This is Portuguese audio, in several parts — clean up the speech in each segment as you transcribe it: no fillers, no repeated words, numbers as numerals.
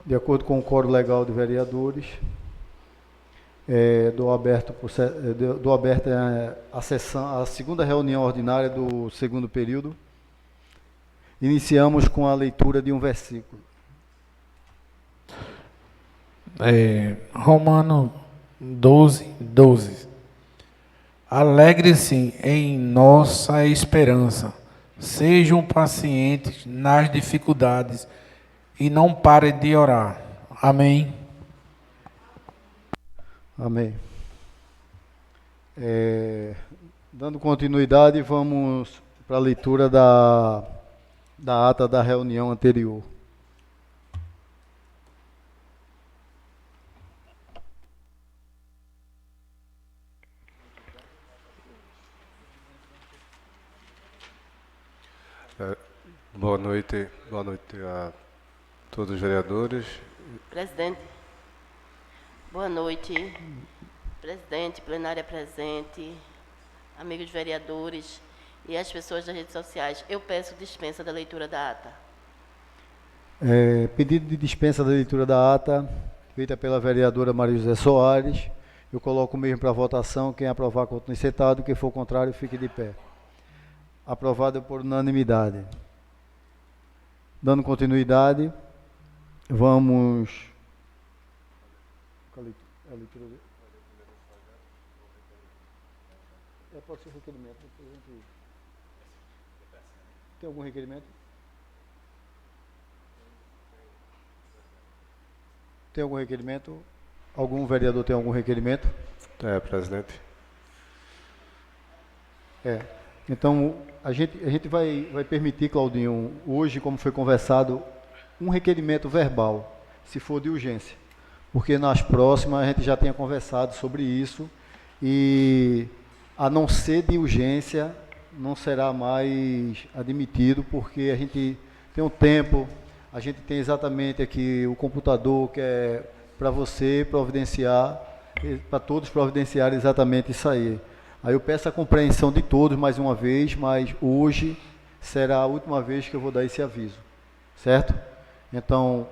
De acordo com o Código Legal de Vereadores, dou aberta a segunda reunião ordinária do segundo período. Iniciamos com a leitura de um versículo. Romano 12:12. Alegre-se em nossa esperança. Sejam pacientes nas dificuldades e não parem de orar. Amém. Amém. Dando continuidade, vamos para a leitura da ata da reunião anterior. Boa noite a todos os vereadores. Presidente, boa noite. Presidente, plenária presente, amigos vereadores e as pessoas das redes sociais. Eu peço dispensa da leitura da ata. Pedido de dispensa da leitura da ata, feita pela vereadora Maria José Soares. Eu coloco o mesmo para votação. Quem aprovar, continue sentado. Quem for contrário, fique de pé. Aprovado por unanimidade. Dando continuidade, vamos... A leitura... pode ser requerimento. Tem algum requerimento? Tem algum requerimento? Algum vereador tem algum requerimento? Presidente. Então, a gente vai permitir, Claudinho, hoje, como foi conversado, um requerimento verbal, se for de urgência. Porque nas próximas a gente já tinha conversado sobre isso e, a não ser de urgência, não será mais admitido, porque a gente tem um tempo, a gente tem exatamente aqui o computador que é para você providenciar, para todos providenciarem exatamente isso aí. Aí eu peço a compreensão de todos mais uma vez, mas hoje será a última vez que eu vou dar esse aviso, certo? Então,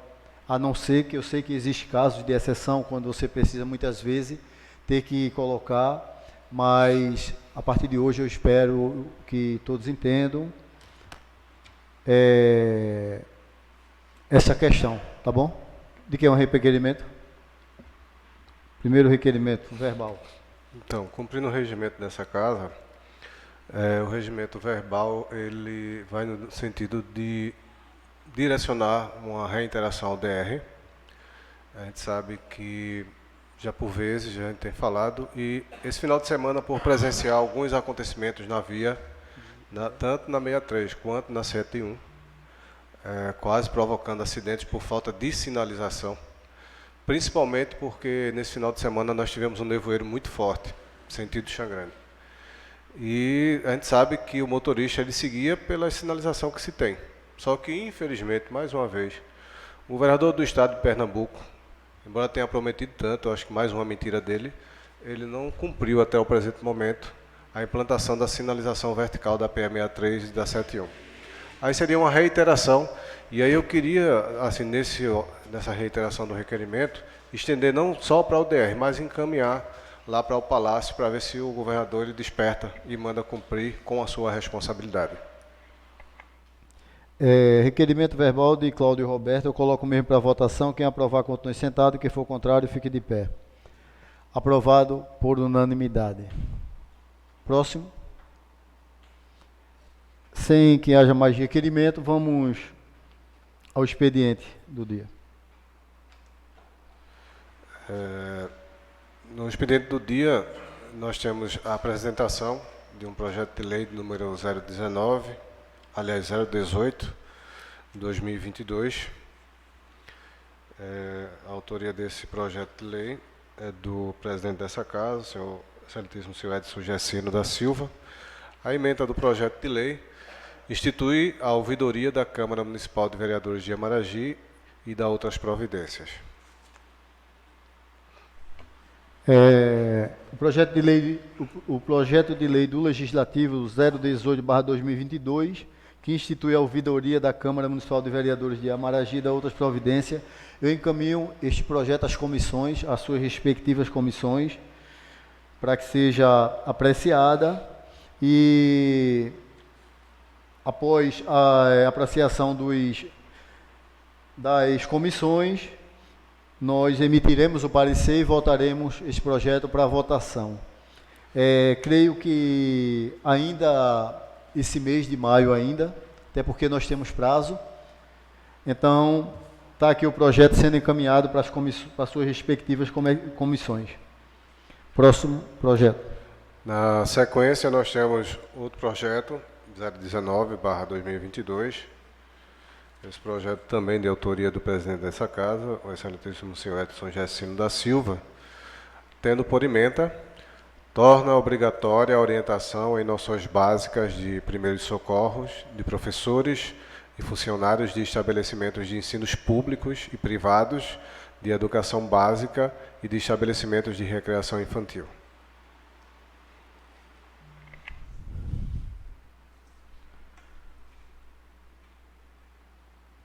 a não ser que eu sei que existe casos de exceção, quando você precisa muitas vezes ter que colocar, mas a partir de hoje eu espero que todos entendam essa questão, tá bom? De que é um requerimento? Primeiro requerimento, verbal. Então, cumprindo o regimento dessa casa, o regimento verbal ele vai no sentido de direcionar uma reiteração ao DR. A gente sabe que já por vezes a gente tem falado, e esse final de semana, por presenciar alguns acontecimentos na via, tanto na 63 quanto na 71, quase provocando acidentes por falta de sinalização. Principalmente porque nesse final de semana nós tivemos um nevoeiro muito forte, sentido Xangrande. E a gente sabe que o motorista ele seguia pela sinalização que se tem. Só que, infelizmente, mais uma vez, o governador do estado de Pernambuco, embora tenha prometido tanto, eu acho que mais uma mentira dele, ele não cumpriu até o presente momento a implantação da sinalização vertical da PE63 e da 71. Aí seria uma reiteração, e aí eu queria, assim, nessa reiteração do requerimento, estender não só para o DR, mas encaminhar lá para o Palácio, para ver se o governador ele desperta e manda cumprir com a sua responsabilidade. Requerimento verbal de Cláudio Roberto, eu coloco mesmo para votação. Quem aprovar, continue sentado. Quem for contrário, fique de pé. Aprovado por unanimidade. Próximo. Sem que haja mais requerimento, vamos ao expediente do dia. No expediente do dia, nós temos a apresentação de um projeto de lei número 019, aliás 018, 2022. A autoria desse projeto de lei é do presidente dessa casa, o senhor excelentíssimo senhor Edson Gessino da Silva. A ementa do projeto de lei institui a ouvidoria da Câmara Municipal de Vereadores de Amaragi e dá outras providências. O projeto de lei do Legislativo 018/2022, que institui a ouvidoria da Câmara Municipal de Vereadores de Amaragi e da outras providências, eu encaminho este projeto às comissões, às suas respectivas comissões, para que seja apreciada e, após a apreciação das comissões, nós emitiremos o parecer e votaremos esse projeto para votação. Creio que ainda esse mês de maio ainda, até porque nós temos prazo. Então, está aqui o projeto sendo encaminhado para as suas respectivas comissões. Próximo projeto. Na sequência, nós temos outro projeto, 019/2022. Esse projeto também de autoria do presidente dessa casa, o excelentíssimo senhor Edson Gessino da Silva, tendo por ementa: torna obrigatória a orientação em noções básicas de primeiros socorros de professores e funcionários de estabelecimentos de ensinos públicos e privados, de educação básica e de estabelecimentos de recreação infantil.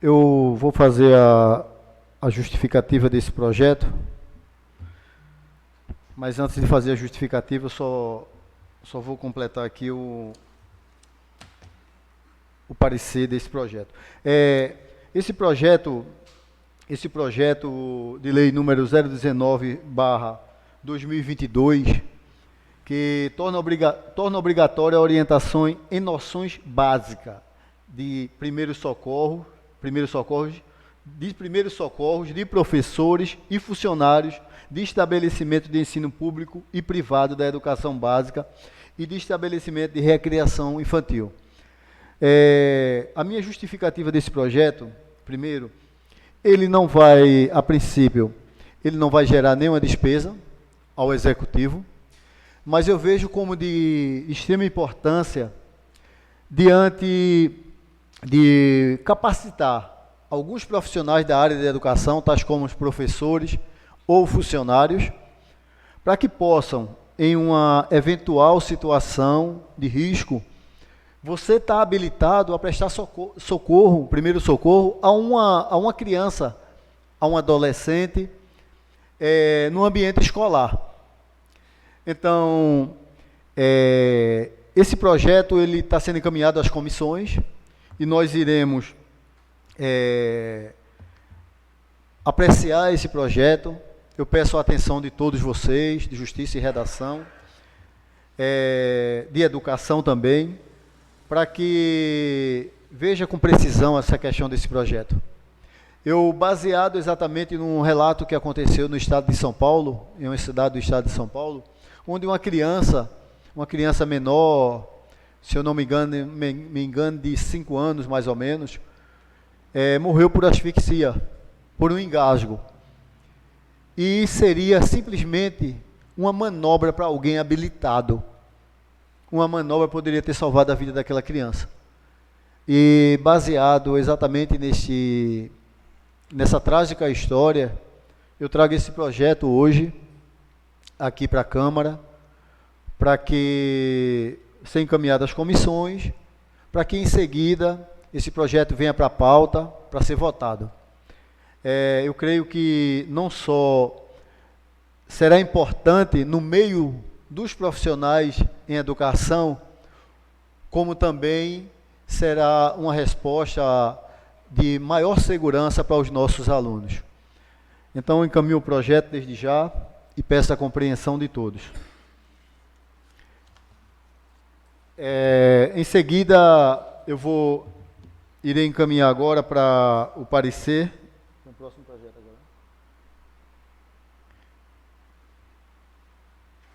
Eu vou fazer a justificativa desse projeto, mas antes de fazer a justificativa, eu só vou completar aqui o parecer desse projeto. Esse projeto de lei número 019/2022, que torna obrigatória a orientação em noções básicas de primeiros socorros de professores e funcionários de estabelecimento de ensino público e privado da educação básica e de estabelecimento de recreação infantil. A minha justificativa desse projeto, primeiro, ele não vai, a princípio, ele não vai gerar nenhuma despesa ao Executivo, mas eu vejo como de extrema importância diante de capacitar alguns profissionais da área da educação, tais como os professores ou funcionários, para que possam, em uma eventual situação de risco, você está habilitado a prestar socorro, primeiro socorro, a uma criança, a um adolescente, no ambiente escolar. Então, esse projeto ele está sendo encaminhado às comissões e nós iremos apreciar esse projeto. Eu peço a atenção de todos vocês, de Justiça e Redação, de Educação também, para que veja com precisão essa questão desse projeto. Eu, baseado exatamente num relato que aconteceu no estado de São Paulo, em uma cidade do estado de São Paulo, onde uma criança menor, se eu não me engano de 5 anos mais ou menos, morreu por asfixia, por um engasgo. E seria simplesmente uma manobra para alguém habilitado. Uma manobra poderia ter salvado a vida daquela criança. E baseado exatamente nessa trágica história, eu trago esse projeto hoje aqui para a Câmara, para que seja encaminhado às comissões, para que em seguida esse projeto venha para a pauta, para ser votado. Eu creio que não só será importante no meio dos profissionais em educação, como também será uma resposta de maior segurança para os nossos alunos. Então, eu encaminho o projeto desde já e peço a compreensão de todos. Em seguida, irei encaminhar agora para o parecer. O próximo projeto agora.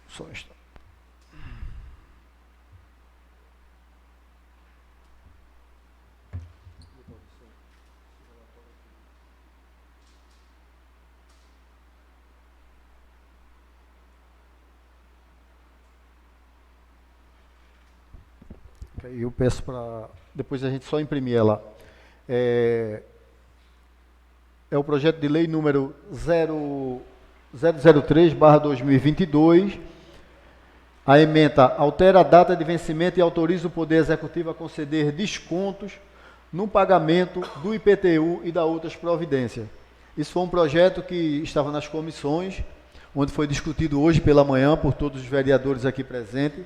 Só está. Eu peço para depois a gente só imprimir ela. É o projeto de lei número 003/2022. A ementa altera a data de vencimento e autoriza o Poder Executivo a conceder descontos no pagamento do IPTU e da outras providências. Isso foi um projeto que estava nas comissões, onde foi discutido hoje pela manhã por todos os vereadores aqui presentes,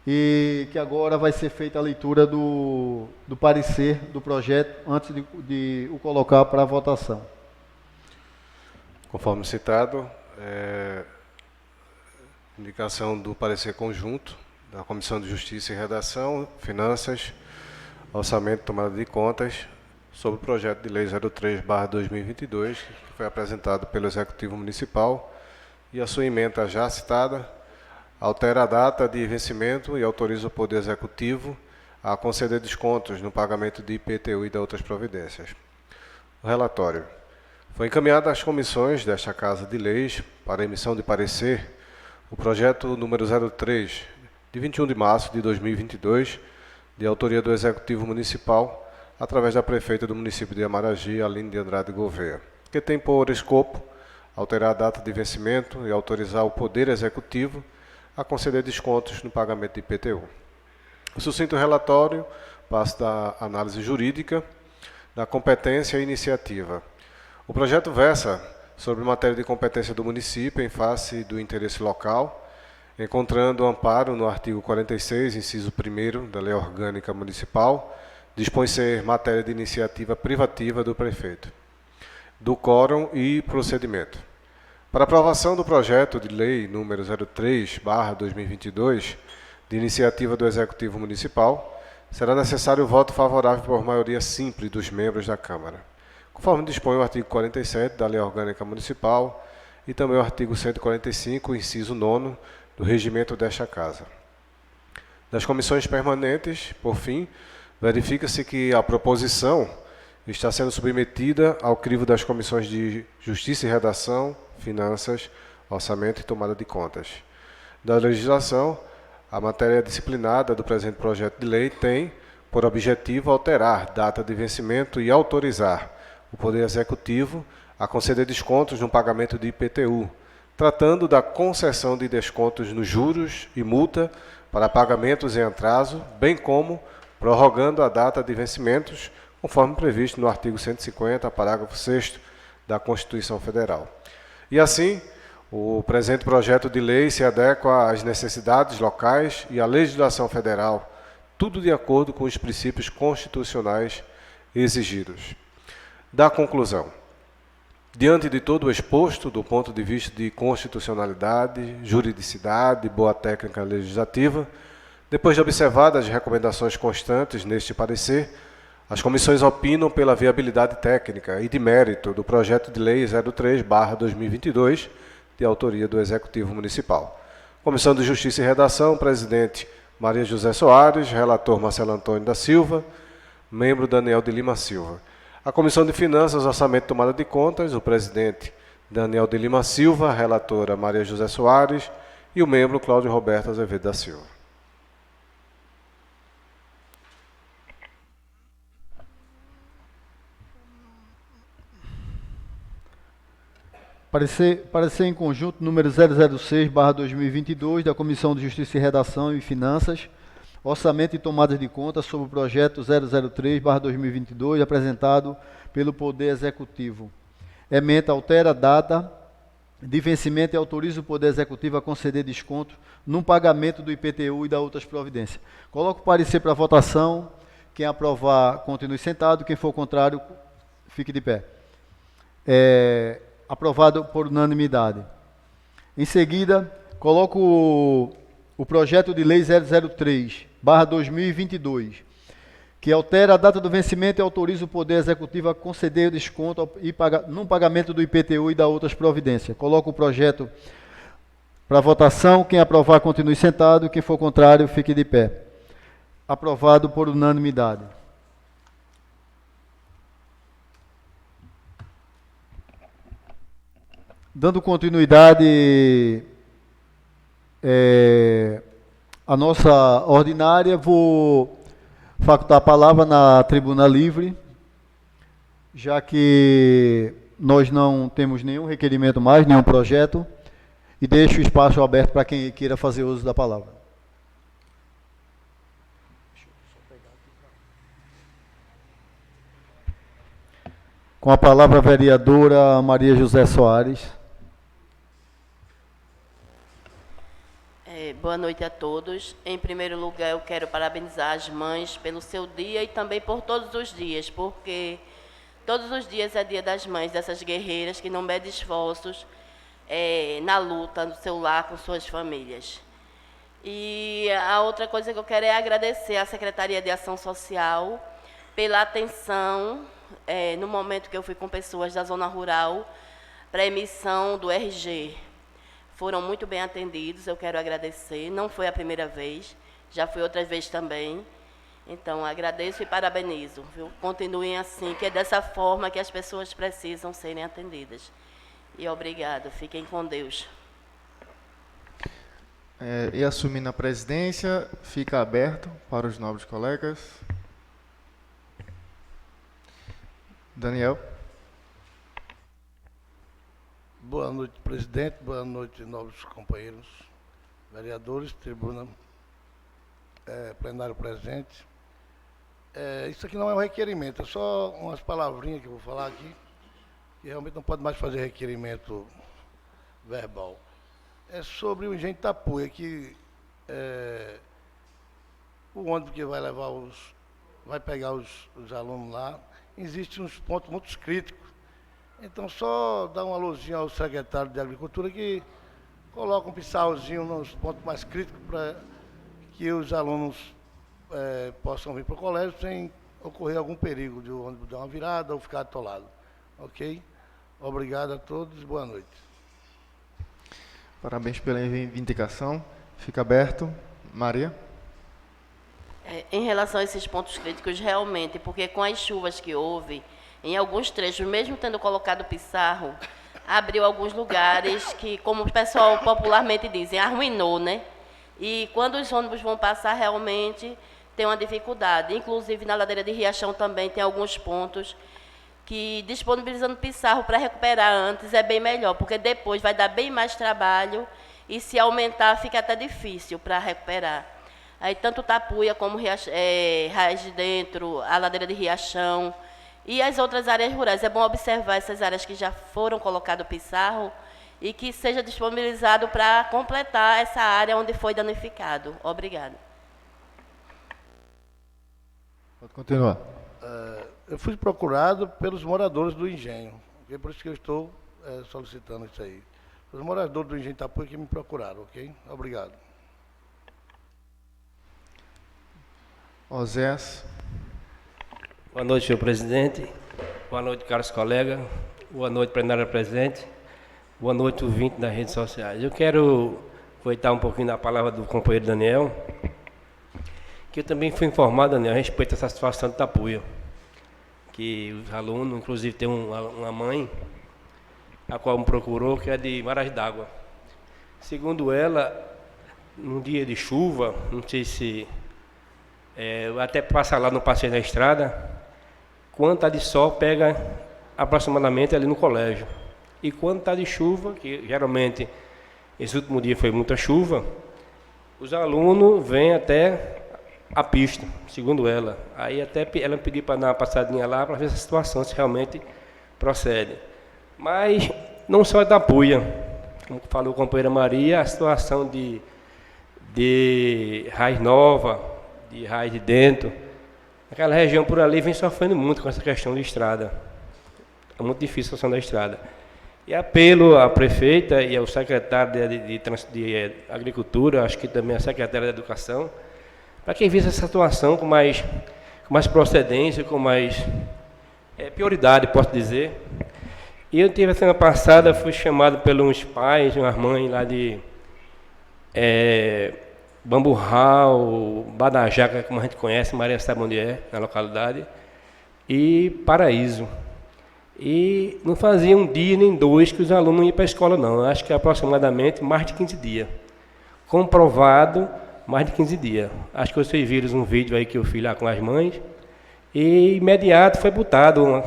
e que agora vai ser feita a leitura do parecer do projeto antes de o colocar para votação. Conforme citado, indicação do parecer conjunto da Comissão de Justiça e Redação, Finanças, Orçamento e Tomada de Contas, sobre o projeto de lei 03/2022, que foi apresentado pelo Executivo Municipal, e a sua emenda já citada altera a data de vencimento e autoriza o Poder Executivo a conceder descontos no pagamento de IPTU e de outras providências. O relatório foi encaminhado às comissões desta Casa de Leis para emissão de parecer o projeto número 03, de 21 de março de 2022, de autoria do Executivo Municipal, através da prefeita do município de Amaragi, Aline de Andrade Gouveia, que tem por escopo alterar a data de vencimento e autorizar o Poder Executivo a conceder descontos no pagamento de IPTU. O sucinto relatório passa da análise jurídica, da competência e iniciativa. O projeto versa sobre matéria de competência do município em face do interesse local, encontrando amparo no artigo 46, inciso 1º da Lei Orgânica Municipal, dispõe ser matéria de iniciativa privativa do prefeito, do quórum e procedimento. Para aprovação do projeto de lei número 03/2022, de iniciativa do Executivo Municipal, será necessário o voto favorável por maioria simples dos membros da Câmara, conforme dispõe o artigo 47 da Lei Orgânica Municipal e também o artigo 145, inciso 9, do regimento desta Casa. Das comissões permanentes, por fim, verifica-se que a proposição está sendo submetida ao crivo das comissões de Justiça e Redação, Finanças, Orçamento e Tomada de Contas. Da legislação, a matéria disciplinada do presente projeto de lei tem por objetivo alterar data de vencimento e autorizar o Poder Executivo a conceder descontos no pagamento de IPTU, tratando da concessão de descontos nos juros e multa para pagamentos em atraso, bem como prorrogando a data de vencimentos, conforme previsto no artigo 150, parágrafo 6º da Constituição Federal. E assim, o presente projeto de lei se adequa às necessidades locais e à legislação federal, tudo de acordo com os princípios constitucionais exigidos. Da conclusão. Diante de todo o exposto, do ponto de vista de constitucionalidade, juridicidade, boa técnica legislativa, depois de observadas as recomendações constantes neste parecer, as comissões opinam pela viabilidade técnica e de mérito do projeto de lei 03/2022, de autoria do Executivo Municipal. Comissão de Justiça e Redação, presidente Maria José Soares, relator Marcelo Antônio da Silva, membro Daniel de Lima Silva. A Comissão de Finanças, Orçamento e Tomada de Contas, o presidente Daniel de Lima Silva, a relatora Maria José Soares e o membro Cláudio Roberto Azevedo da Silva. Parecer em conjunto número 006/2022 da Comissão de Justiça e Redação e Finanças, Orçamento e Tomada de Contas sobre o projeto 003/2022 apresentado pelo Poder Executivo. Ementa altera a data de vencimento e autoriza o Poder Executivo a conceder desconto no pagamento do IPTU e da outras providências. Coloco o parecer para votação. Quem aprovar, continue sentado. Quem for contrário, fique de pé. Aprovado por unanimidade. Em seguida, coloco o projeto de lei 003/2022, que altera a data do vencimento e autoriza o Poder Executivo a conceder desconto no pagamento do IPTU e da outras providências. Coloco o projeto para votação. Quem aprovar, continue sentado. Quem for contrário, fique de pé. Aprovado por unanimidade. Dando continuidade à nossa ordinária, vou facultar a palavra na tribuna livre, já que nós não temos nenhum requerimento mais, nenhum projeto, e deixo o espaço aberto para quem queira fazer uso da palavra. Com a palavra a vereadora Maria José Soares. Boa noite a todos. Em primeiro lugar, eu quero parabenizar as mães pelo seu dia e também por todos os dias, porque todos os dias é dia das mães, dessas guerreiras que não medem esforços na luta no seu lar com suas famílias. E a outra coisa que eu quero é agradecer à Secretaria de Ação Social pela atenção no momento que eu fui com pessoas da zona rural para a emissão do RG. Foram muito bem atendidos, eu quero agradecer. Não foi a primeira vez, já foi outras vezes também. Então, agradeço e parabenizo. Viu? Continuem assim, que é dessa forma que as pessoas precisam serem atendidas. E obrigado, fiquem com Deus. E assumindo a presidência, fica aberto para os nobres colegas. Daniel. Boa noite, presidente. Boa noite, nobres companheiros, vereadores, tribuna, plenário presente. Isso aqui não é um requerimento, é só umas palavrinhas que eu vou falar aqui, que realmente não pode mais fazer requerimento verbal. É sobre o Engenho de Itapuia, que o ônibus que vai pegar os alunos lá, existem uns pontos muito críticos. Então, só dar uma luzinha ao secretário de Agricultura que coloca um pissarrozinho nos pontos mais críticos para que os alunos possam vir para o colégio sem ocorrer algum perigo de o ônibus dar uma virada ou ficar atolado. Ok? Obrigado a todos e boa noite. Parabéns pela reivindicação. Fica aberto. Maria. Em relação a esses pontos críticos, realmente, porque com as chuvas que houve, em alguns trechos, mesmo tendo colocado pissarro, abriu alguns lugares que, como o pessoal popularmente dizem, arruinou, né? E quando os ônibus vão passar, realmente tem uma dificuldade. Inclusive, na ladeira de Riachão também tem alguns pontos que, disponibilizando pissarro para recuperar antes, é bem melhor, porque depois vai dar bem mais trabalho e, se aumentar, fica até difícil para recuperar. Aí, tanto Tapuia como Raiz de Dentro, a ladeira de Riachão, e as outras áreas rurais. É bom observar essas áreas que já foram colocado pissarro e que seja disponibilizado para completar essa área onde foi danificado. Obrigada. Pode continuar. Eu fui procurado pelos moradores do engenho, é por isso que eu estou solicitando isso aí. Os moradores do engenho Itapuia que me procuraram, ok? Obrigado. Oséias. Boa noite, senhor presidente. Boa noite, caros colegas. Boa noite, plenária presente. Boa noite, ouvinte das redes sociais. Eu quero aproveitar um pouquinho da palavra do companheiro Daniel, que eu também fui informado, Daniel, a respeito dessa situação de Itapuia, que os alunos, inclusive tem uma mãe, a qual me procurou, que é de Maragem d'Água. Segundo ela, num dia de chuva, não sei se... eu até passar lá no passeio na estrada, quando está de sol, pega aproximadamente ali no colégio. E quando está de chuva, que geralmente esse último dia foi muita chuva, os alunos vêm até a pista, segundo ela. Aí até ela me pediu para dar uma passadinha lá para ver essa situação, se realmente procede. Mas não só Itapuia, como falou a companheira Maria, a situação de Raiz Nova, de Raiz de Dentro, aquela região por ali vem sofrendo muito com essa questão de estrada. É muito difícil a situação da estrada. E apelo à prefeita e ao secretário de Agricultura, acho que também a secretária de Educação, para que visse essa situação com mais procedência, com mais prioridade, posso dizer. E eu tive a semana passada, fui chamado pelos pais, umas mães lá de Bamburral, Badajaca, como a gente conhece, Maria sabe onde é, na localidade, e Paraíso. E não fazia um dia nem dois que os alunos não iam para a escola, não. Acho que aproximadamente mais de 15 dias. Comprovado, mais de 15 dias. Acho que vocês viram um vídeo aí que eu fiz lá com as mães. E imediato foi botado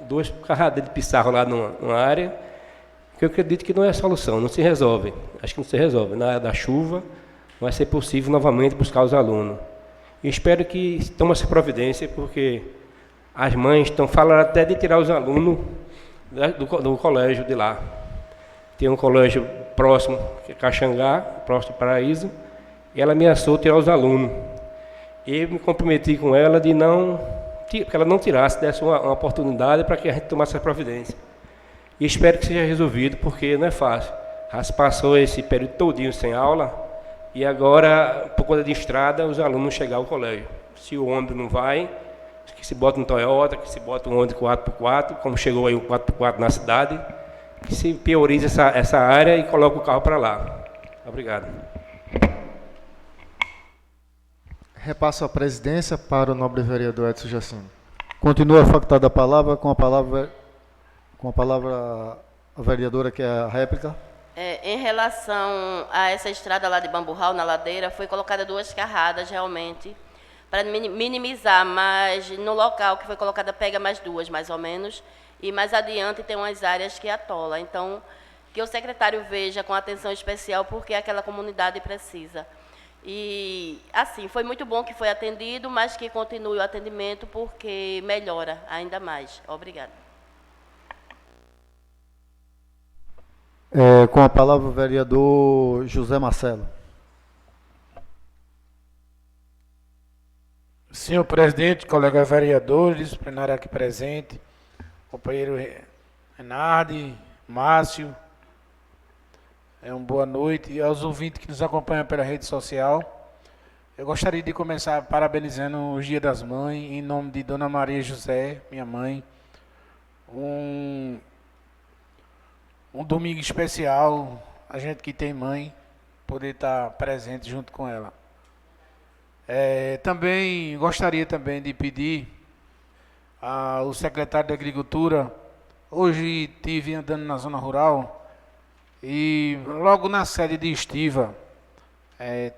duas carradas de pissarro lá numa área, que eu acredito que não é solução, não se resolve. Acho que não se resolve. Na área da chuva, vai ser possível novamente buscar os alunos. E espero que tome essa providência, porque as mães estão falando até de tirar os alunos do colégio de lá. Tem um colégio próximo, que é Caxangá, próximo de Paraíso, e ela ameaçou tirar os alunos. E eu me comprometi com ela de que ela não tirasse, desse uma oportunidade para que a gente tomasse essa providência. E espero que seja resolvido, porque não é fácil. Já se passou esse período todinho sem aula, e agora, por conta de estrada, os alunos não chegam ao colégio. Se o ônibus não vai, que se bota um Toyota, que se bota um ônibus 4x4, como chegou aí o 4x4 na cidade, que se priorize essa área e coloque o carro para lá. Obrigado. Repasso a presidência para o nobre vereador Edson Jacino. Continua facultada a palavra, com a palavra a vereadora, que é a réplica. Em relação a essa estrada lá de Bamburral, na ladeira, foi colocada 2 carradas, realmente, para minimizar, mas no local que foi colocada pega mais 2, mais ou menos, e mais adiante tem umas áreas que atola. Então, que o secretário veja com atenção especial, porque aquela comunidade precisa. E, assim, foi muito bom que foi atendido, mas que continue o atendimento, porque melhora ainda mais. Obrigada. Com a palavra o vereador José Marcelo. Senhor presidente, colegas vereadores, plenário aqui presente, companheiro Renardi, Márcio, uma boa noite. E aos ouvintes que nos acompanham pela rede social, eu gostaria de começar parabenizando os Dia das Mães, em nome de Dona Maria José, minha mãe. Um domingo especial, a gente que tem mãe, poder estar presente junto com ela. Também gostaria também de pedir ao secretário de Agricultura. Hoje estive andando na zona rural e logo na sede de Estiva,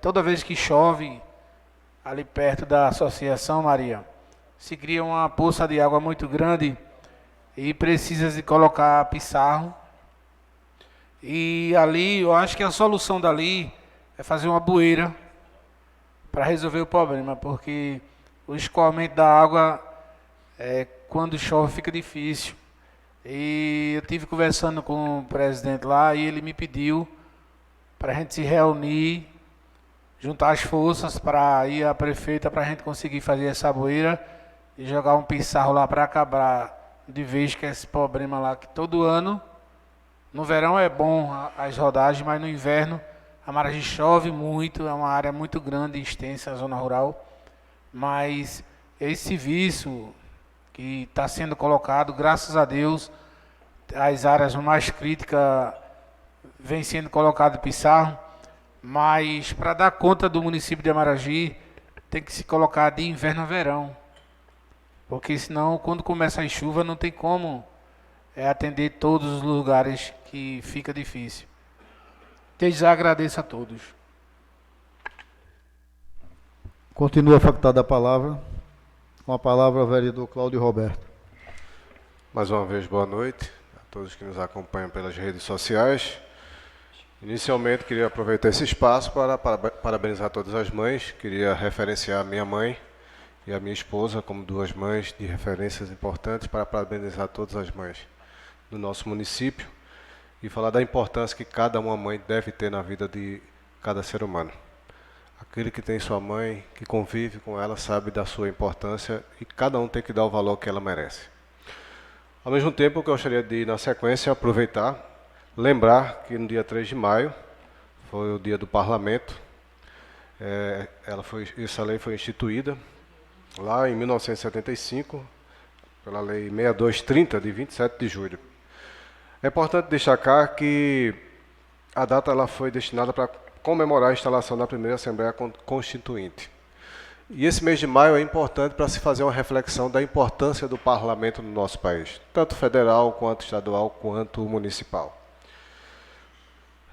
toda vez que chove, ali perto da Associação Maria, se cria uma poça de água muito grande e precisa de colocar pissarro. E ali, eu acho que a solução dali é fazer uma bueira para resolver o problema, porque o escoamento da água, quando chove, fica difícil. E eu estive conversando com o presidente lá e ele me pediu para a gente se reunir, juntar as forças para ir à prefeita para a gente conseguir fazer essa bueira e jogar um pissarro lá para acabar de vez com esse problema lá, que todo ano, no verão é bom as rodagens, mas no inverno a Maraji chove muito, é uma área muito grande e extensa, a zona rural, mas esse serviço que está sendo colocado, graças a Deus, as áreas mais críticas vem sendo colocado pissarro, mas para dar conta do município de Maraji, tem que se colocar de inverno a verão, porque senão, quando começa a chuva, não tem como atender todos os lugares, que fica difícil. Desde já agradeço a todos. Continua facultada a palavra. Com a palavra o vereador Cláudio Roberto. Mais uma vez, boa noite a todos que nos acompanham pelas redes sociais. Inicialmente, queria aproveitar esse espaço para parabenizar todas as mães. Queria referenciar a minha mãe e a minha esposa como 2 mães de referências importantes para parabenizar todas as mães do nosso município e falar da importância que cada uma mãe deve ter na vida de cada ser humano. Aquele que tem sua mãe, que convive com ela, sabe da sua importância e cada um tem que dar o valor que ela merece. Ao mesmo tempo, eu gostaria de, na sequência, aproveitar, lembrar que no dia 3 de maio foi o dia do Parlamento. Essa lei foi instituída lá em 1975, pela Lei 6230, de 27 de julho. É importante destacar que a data ela foi destinada para comemorar a instalação da primeira Assembleia Constituinte. E esse mês de maio é importante para se fazer uma reflexão da importância do parlamento no nosso país, tanto federal, quanto estadual, quanto municipal.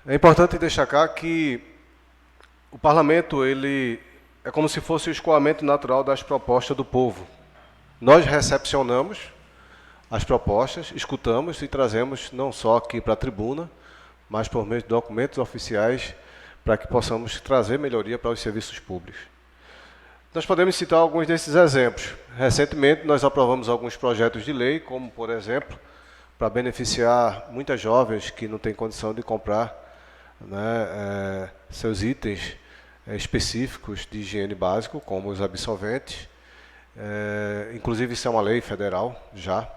É importante destacar que o parlamento ele é como se fosse o escoamento natural das propostas do povo. Nós recepcionamos as propostas, escutamos e trazemos não só aqui para a tribuna, mas por meio de documentos oficiais para que possamos trazer melhoria para os serviços públicos. Nós podemos citar alguns desses exemplos. Recentemente, nós aprovamos alguns projetos de lei, como, por exemplo, para beneficiar muitas jovens que não têm condição de comprar, né, seus itens específicos de higiene básico, como os absorventes. Inclusive, isso é uma lei federal já,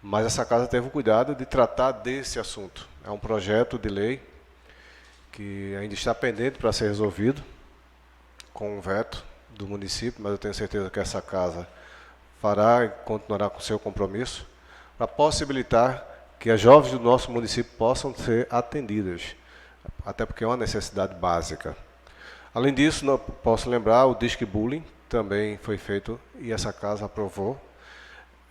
mas essa casa teve o cuidado de tratar desse assunto. É um projeto de lei que ainda está pendente para ser resolvido, com um veto do município, mas eu tenho certeza que essa casa fará e continuará com seu compromisso para possibilitar que as jovens do nosso município possam ser atendidas, até porque é uma necessidade básica. Além disso, não posso lembrar, o Disque Bullying também foi feito e essa casa aprovou.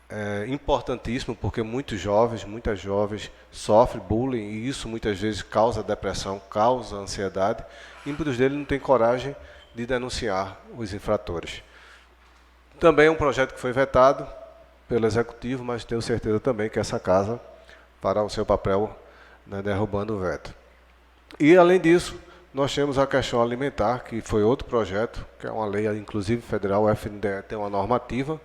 É importantíssimo porque muitas jovens sofrem bullying e isso muitas vezes causa depressão, causa ansiedade e muitos deles não têm coragem de denunciar os infratores. Também é um projeto que foi vetado pelo Executivo, mas tenho certeza também que essa casa fará o seu papel, né, derrubando o veto. E, além disso, nós temos a questão alimentar, que foi outro projeto, que é uma lei, inclusive federal, o FNDE tem uma normativa,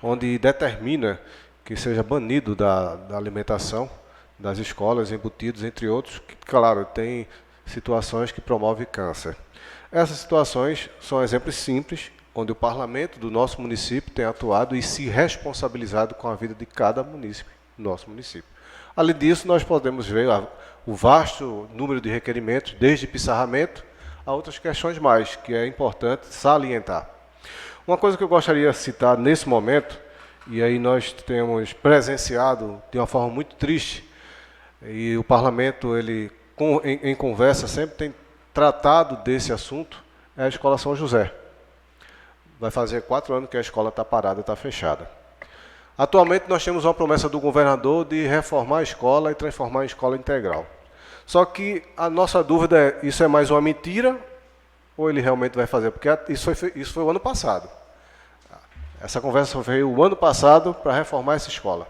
onde determina que seja banido da alimentação das escolas, embutidos, entre outros, que, claro, tem situações que promovem câncer. Essas situações são exemplos simples, onde o parlamento do nosso município tem atuado e se responsabilizado com a vida de cada município do nosso município. Além disso, nós podemos ver o vasto número de requerimentos, desde pissarramento a outras questões mais, que é importante salientar. Uma coisa que eu gostaria de citar nesse momento, e aí nós temos presenciado de uma forma muito triste, e o parlamento, ele, em conversa, sempre tem tratado desse assunto, é a Escola São José. Vai fazer 4 anos que a escola está parada, está fechada. Atualmente nós temos uma promessa do governador de reformar a escola e transformar em escola integral. Só que a nossa dúvida é, isso é mais uma mentira ou ele realmente vai fazer? Porque isso foi o ano passado. Essa conversa veio o ano passado para reformar essa escola.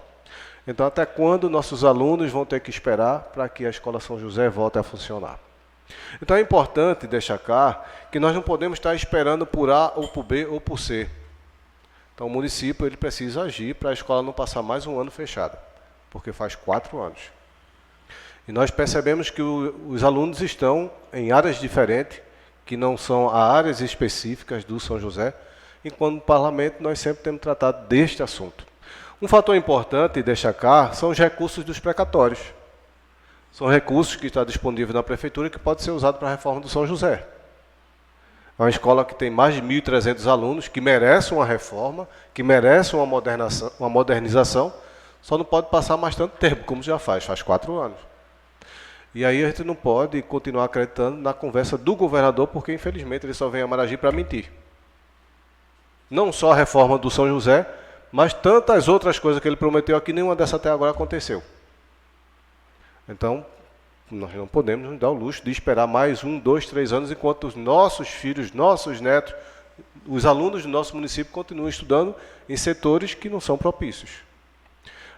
Então, até quando nossos alunos vão ter que esperar para que a Escola São José volte a funcionar? Então, é importante destacar que nós não podemos estar esperando por A ou por B ou por C. Então, o município ele precisa agir para a escola não passar mais um ano fechada, porque faz 4 anos. E nós percebemos que os alunos estão em áreas diferentes, que não são áreas específicas do São José, enquanto no parlamento nós sempre temos tratado deste assunto. Um fator importante destacar são os recursos dos precatórios. São recursos que estão disponíveis na prefeitura que podem ser usados para a reforma do São José. É uma escola que tem mais de 1.300 alunos, que merece uma reforma, que merece uma modernização, só não pode passar mais tanto tempo, como já faz 4 anos. E aí a gente não pode continuar acreditando na conversa do governador, porque infelizmente ele só vem a Maragi para mentir. Não só a reforma do São José, mas tantas outras coisas que ele prometeu aqui, nenhuma dessas até agora aconteceu. Então, nós não podemos nos dar o luxo de esperar mais 1, 2, 3 anos, enquanto os nossos filhos, nossos netos, os alunos do nosso município continuam estudando em setores que não são propícios.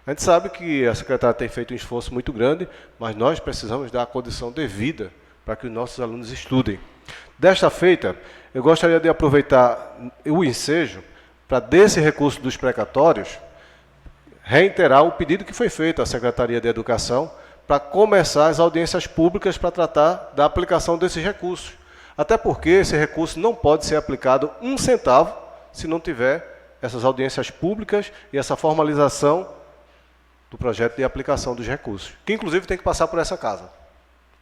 A gente sabe que a secretária tem feito um esforço muito grande, mas nós precisamos dar a condição devida para que os nossos alunos estudem. Desta feita, eu gostaria de aproveitar o ensejo para, desse recurso dos precatórios, reiterar o pedido que foi feito à Secretaria de Educação para começar as audiências públicas para tratar da aplicação desses recursos. Até porque esse recurso não pode ser aplicado 1 centavo se não tiver essas audiências públicas e essa formalização do projeto de aplicação dos recursos, que inclusive tem que passar por essa casa.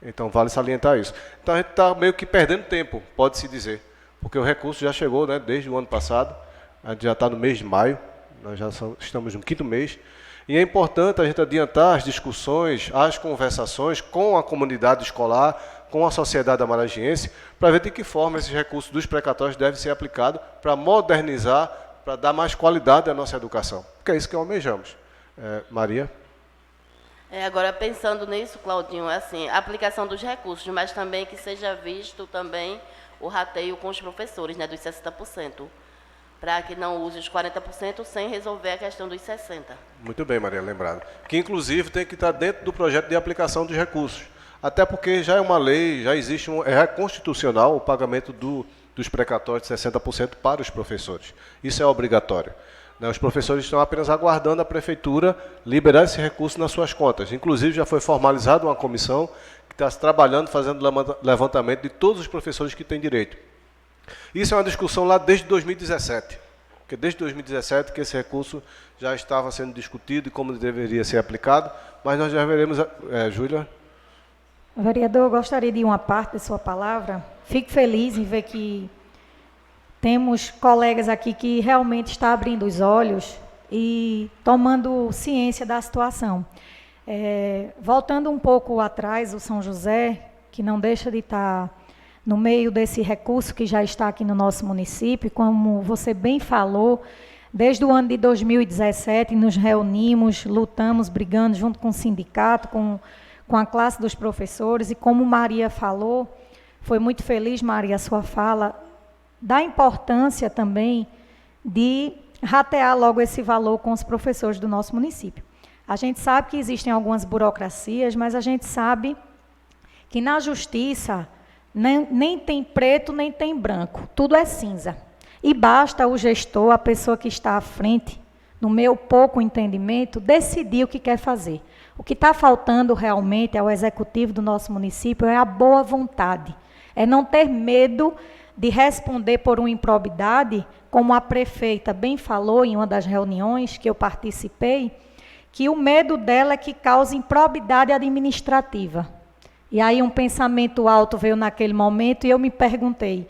Então vale salientar isso. Então a gente está meio que perdendo tempo, pode-se dizer, porque o recurso já chegou, né, desde o ano passado, a gente já está no mês de maio, nós já estamos no 5º mês, e é importante a gente adiantar as discussões, as conversações com a comunidade escolar, com a sociedade amaragiense, para ver de que forma esses recursos dos precatórios devem ser aplicados para modernizar, para dar mais qualidade à nossa educação, porque é isso que almejamos. Maria? Agora, pensando nisso, Claudinho, assim, a aplicação dos recursos, mas também que seja visto também o rateio com os professores, né, dos 60%, para que não use os 40% sem resolver a questão dos 60%. Muito bem, Maria, lembrado. Que, inclusive, tem que estar dentro do projeto de aplicação dos recursos. Até porque já é uma lei, já existe é constitucional o pagamento dos precatórios de 60% para os professores. Isso é obrigatório. Os professores estão apenas aguardando a prefeitura liberar esse recurso nas suas contas. Inclusive, já foi formalizada uma comissão que está trabalhando, fazendo levantamento de todos os professores que têm direito. Isso é uma discussão lá desde 2017, porque desde 2017 que esse recurso já estava sendo discutido e como deveria ser aplicado, mas nós já veremos... Júlia? Vereador, eu gostaria de uma parte de sua palavra. Fico feliz em ver que temos colegas aqui que realmente estão abrindo os olhos e tomando ciência da situação. Voltando um pouco atrás, o São José, que não deixa de estar no meio desse recurso que já está aqui no nosso município, como você bem falou, desde o ano de 2017 nos reunimos, lutamos, brigando junto com o sindicato, com a classe dos professores, e como Maria falou, foi muito feliz, Maria, a sua fala, da importância também de ratear logo esse valor com os professores do nosso município. A gente sabe que existem algumas burocracias, mas a gente sabe que na justiça nem tem preto, nem tem branco, tudo é cinza. E basta o gestor, a pessoa que está à frente, no meu pouco entendimento, decidir o que quer fazer. O que está faltando realmente ao executivo do nosso município é a boa vontade, é não ter medo de responder por uma improbidade, como a prefeita bem falou em uma das reuniões que eu participei, que o medo dela é que cause improbidade administrativa. E aí um pensamento alto veio naquele momento e eu me perguntei,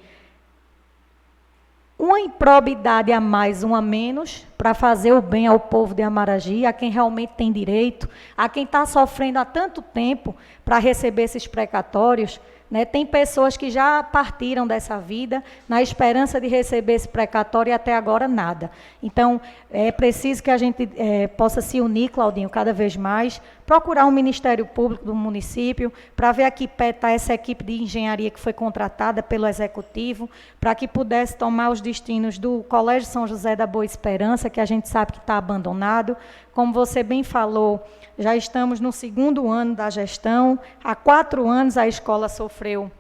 uma improbidade a mais, uma a menos, para fazer o bem ao povo de Amaragi, a quem realmente tem direito, a quem está sofrendo há tanto tempo para receber esses precatórios, né? Tem pessoas que já partiram dessa vida na esperança de receber esse precatório e até agora nada. Então, é preciso que a gente possa se unir, Claudinho, cada vez mais, procurar um Ministério Público do município, para ver aqui perto está essa equipe de engenharia que foi contratada pelo Executivo, para que pudesse tomar os destinos do Colégio São José da Boa Esperança, que a gente sabe que está abandonado. Como você bem falou, já estamos no 2º ano da gestão. Há 4 anos a escola sofreu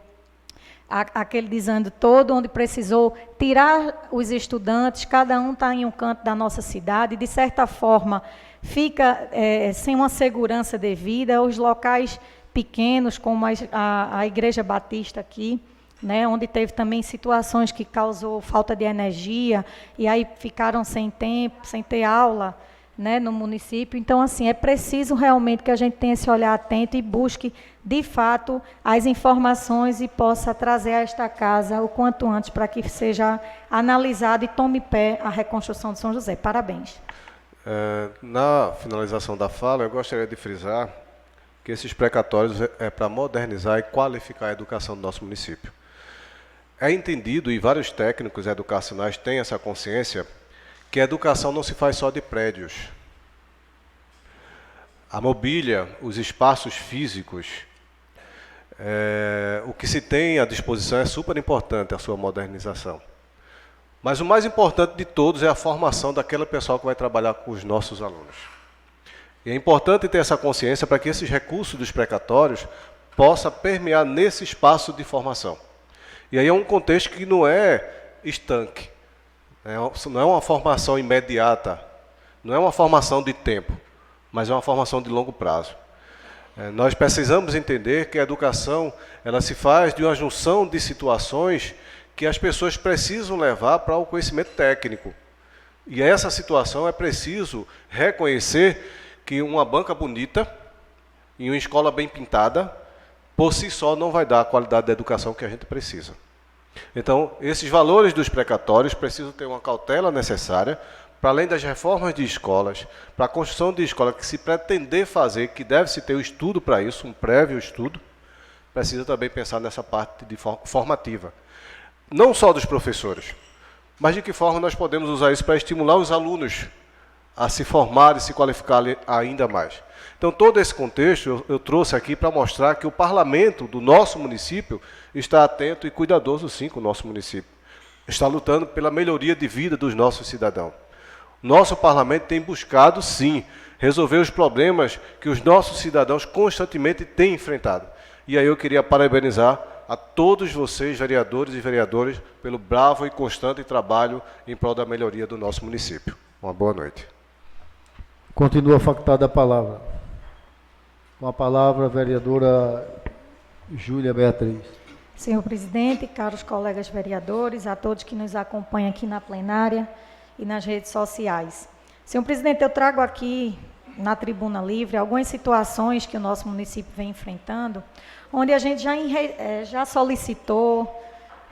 aquele desando todo, onde precisou tirar os estudantes, cada um está em um canto da nossa cidade, de certa forma fica sem uma segurança devida. Os locais pequenos, como a Igreja Batista aqui, né, onde teve também situações que causou falta de energia, e aí ficaram sem tempo, sem ter aula, né, no município. Então, assim, é preciso realmente que a gente tenha esse olhar atento e busque, de fato, as informações e possa trazer a esta casa o quanto antes para que seja analisado e tome pé a reconstrução de São José. Parabéns. Na finalização da fala, eu gostaria de frisar que esses precatórios é para modernizar e qualificar a educação do nosso município. É entendido, e vários técnicos educacionais têm essa consciência, que a educação não se faz só de prédios. A mobília, os espaços físicos, o que se tem à disposição é super importante, a sua modernização. Mas o mais importante de todos é a formação daquele pessoal que vai trabalhar com os nossos alunos. E é importante ter essa consciência para que esses recursos dos precatórios possam permear nesse espaço de formação. E aí é um contexto que não é estanque. Não é uma formação imediata, não é uma formação de tempo, mas é uma formação de longo prazo. Nós precisamos entender que a educação ela se faz de uma junção de situações que as pessoas precisam levar para o conhecimento técnico. E essa situação é preciso reconhecer que uma banca bonita e uma escola bem pintada, por si só não vai dar a qualidade da educação que a gente precisa. Então, esses valores dos precatórios precisam ter uma cautela necessária, para além das reformas de escolas, para a construção de escola que se pretender fazer, que deve-se ter o estudo para isso, um prévio estudo, precisa também pensar nessa parte de formativa. Não só dos professores, mas de que forma nós podemos usar isso para estimular os alunos a se formar e se qualificar ainda mais. Então, todo esse contexto eu trouxe aqui para mostrar que o parlamento do nosso município está atento e cuidadoso, sim, com o nosso município. Está lutando pela melhoria de vida dos nossos cidadãos. Nosso parlamento tem buscado, sim, resolver os problemas que os nossos cidadãos constantemente têm enfrentado. E aí eu queria parabenizar a todos vocês, vereadores e vereadoras, pelo bravo e constante trabalho em prol da melhoria do nosso município. Uma boa noite. Continua facultada a palavra. Com a palavra, a vereadora Júlia Beatriz. Senhor presidente, caros colegas vereadores, a todos que nos acompanham aqui na plenária e nas redes sociais. Senhor presidente, eu trago aqui na Tribuna Livre algumas situações que o nosso município vem enfrentando, onde a gente já solicitou,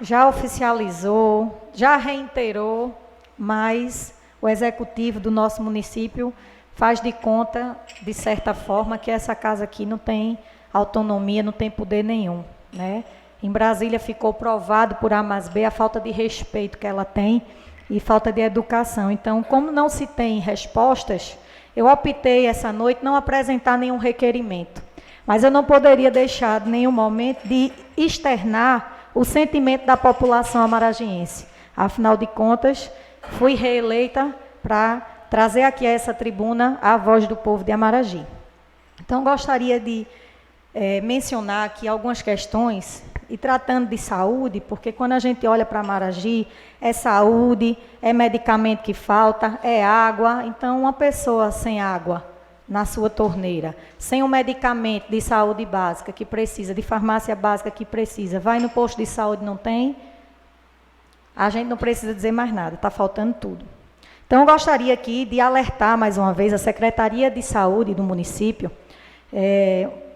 já oficializou, já reiterou, mas o executivo do nosso município faz de conta, de certa forma, que essa casa aqui não tem autonomia, não tem poder nenhum, né? Em Brasília ficou provado por A mais B a falta de respeito que ela tem e falta de educação. Então, como não se tem respostas, eu optei essa noite não apresentar nenhum requerimento. Mas eu não poderia deixar, em nenhum momento, de externar o sentimento da população amaragiense. Afinal de contas, fui reeleita para trazer aqui a essa tribuna a voz do povo de Amaragi. Então, gostaria de mencionar aqui algumas questões, e tratando de saúde, porque quando a gente olha para Amaragi, é saúde, é medicamento que falta, é água. Então, uma pessoa sem água na sua torneira, sem um medicamento de saúde básica que precisa, de farmácia básica que precisa, vai no posto de saúde, não tem, a gente não precisa dizer mais nada, está faltando tudo. Então, eu gostaria aqui de alertar mais uma vez a Secretaria de Saúde do município,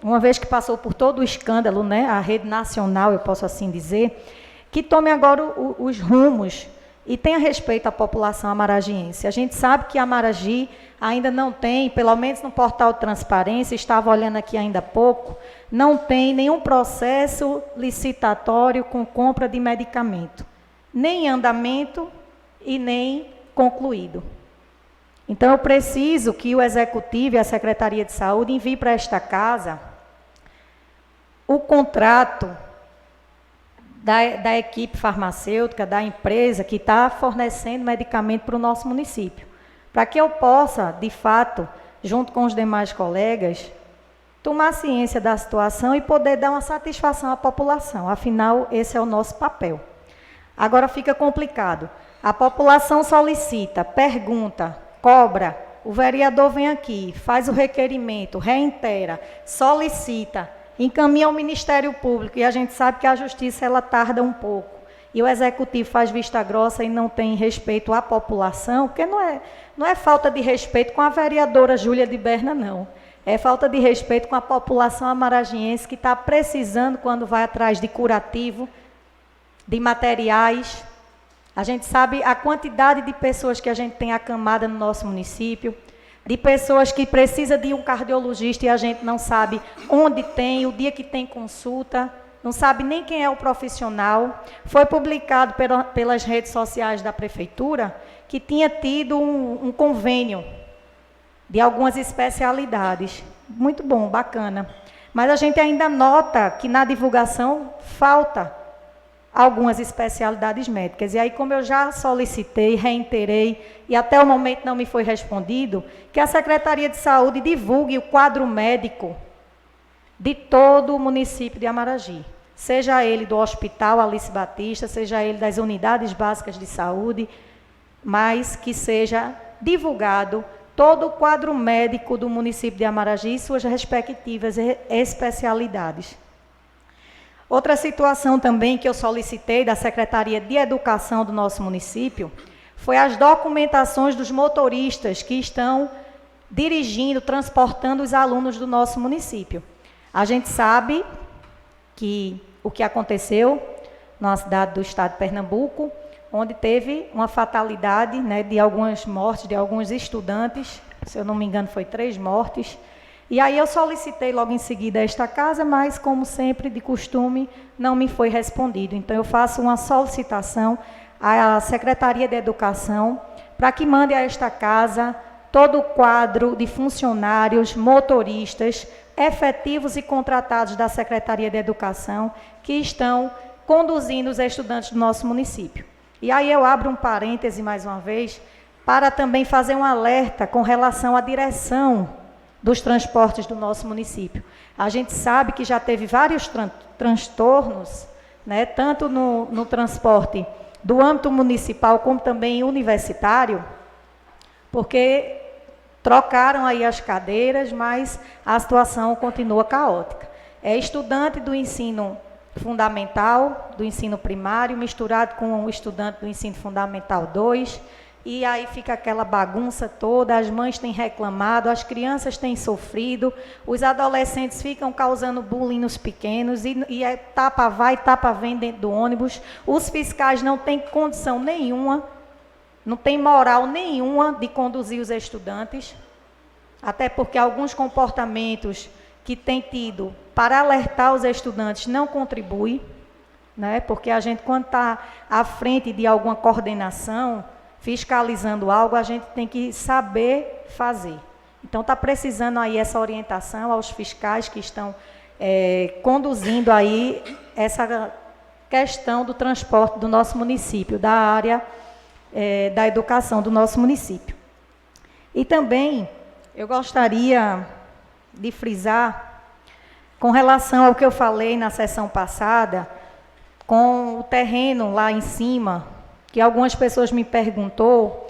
uma vez que passou por todo o escândalo, né, a rede nacional, eu posso assim dizer, que tome agora os rumos e tenha respeito à população amaragiense. A gente sabe que Amaragi ainda não tem, pelo menos no portal de transparência, estava olhando aqui ainda há pouco, não tem nenhum processo licitatório com compra de medicamento, nem em andamento e nem concluído. Então, eu preciso que o Executivo e a Secretaria de Saúde enviem para esta casa o contrato da equipe farmacêutica, da empresa que está fornecendo medicamento para o nosso município, para que eu possa, de fato, junto com os demais colegas, tomar ciência da situação e poder dar uma satisfação à população. Afinal, esse é o nosso papel. Agora fica complicado. A população solicita, pergunta, cobra, o vereador vem aqui, faz o requerimento, reitera, solicita, encaminha ao Ministério Público, e a gente sabe que a justiça ela tarda um pouco, e o Executivo faz vista grossa e não tem respeito à população, porque não é falta de respeito com a vereadora Júlia de Berna, não. É falta de respeito com a população amaragiense que está precisando, quando vai atrás de curativo, de materiais. A gente sabe a quantidade de pessoas que a gente tem acamada no nosso município, de pessoas que precisam de um cardiologista e a gente não sabe onde tem, o dia que tem consulta, não sabe nem quem é o profissional. Foi publicado pelas redes sociais da Prefeitura que tinha tido um convênio de algumas especialidades. Muito bom, bacana. Mas a gente ainda nota que na divulgação falta algumas especialidades médicas. E aí, como eu já solicitei, reiterei, e até o momento não me foi respondido, que a Secretaria de Saúde divulgue o quadro médico de todo o município de Amaragi. Seja ele do Hospital Alice Batista, seja ele das unidades básicas de saúde, mas que seja divulgado todo o quadro médico do município de Amaragi e suas respectivas especialidades. Outra situação também que eu solicitei da Secretaria de Educação do nosso município foi as documentações dos motoristas que estão dirigindo, transportando os alunos do nosso município. A gente sabe que o que aconteceu numa cidade do estado de Pernambuco, onde teve uma fatalidade, né, de algumas mortes de alguns estudantes, se eu não me engano foi 3 mortes, e aí eu solicitei logo em seguida esta casa, mas, como sempre, de costume, não me foi respondido. Então, eu faço uma solicitação à Secretaria de Educação para que mande a esta casa todo o quadro de funcionários, motoristas, efetivos e contratados da Secretaria de Educação que estão conduzindo os estudantes do nosso município. E aí eu abro um parêntese, mais uma vez, para também fazer um alerta com relação à direção dos transportes do nosso município. A gente sabe que já teve vários transtornos né, tanto no transporte do âmbito municipal como também universitário, porque trocaram aí as cadeiras, mas a situação continua caótica. É estudante do ensino fundamental, do ensino primário, misturado com o estudante do ensino fundamental 2, e aí fica aquela bagunça toda, as mães têm reclamado, as crianças têm sofrido, os adolescentes ficam causando bullying nos pequenos, e é tapa vai, tapa vem dentro do ônibus, os fiscais não têm condição nenhuma, não tem moral nenhuma de conduzir os estudantes, até porque alguns comportamentos que têm tido para alertar os estudantes não contribuem, né? Porque a gente, quando está à frente de alguma coordenação, fiscalizando algo, a gente tem que saber fazer. Então, está precisando aí essa orientação aos fiscais que estão conduzindo aí essa questão do transporte do nosso município, da área da educação do nosso município. E também eu gostaria de frisar, com relação ao que eu falei na sessão passada, com o terreno lá em cima, que algumas pessoas me perguntou,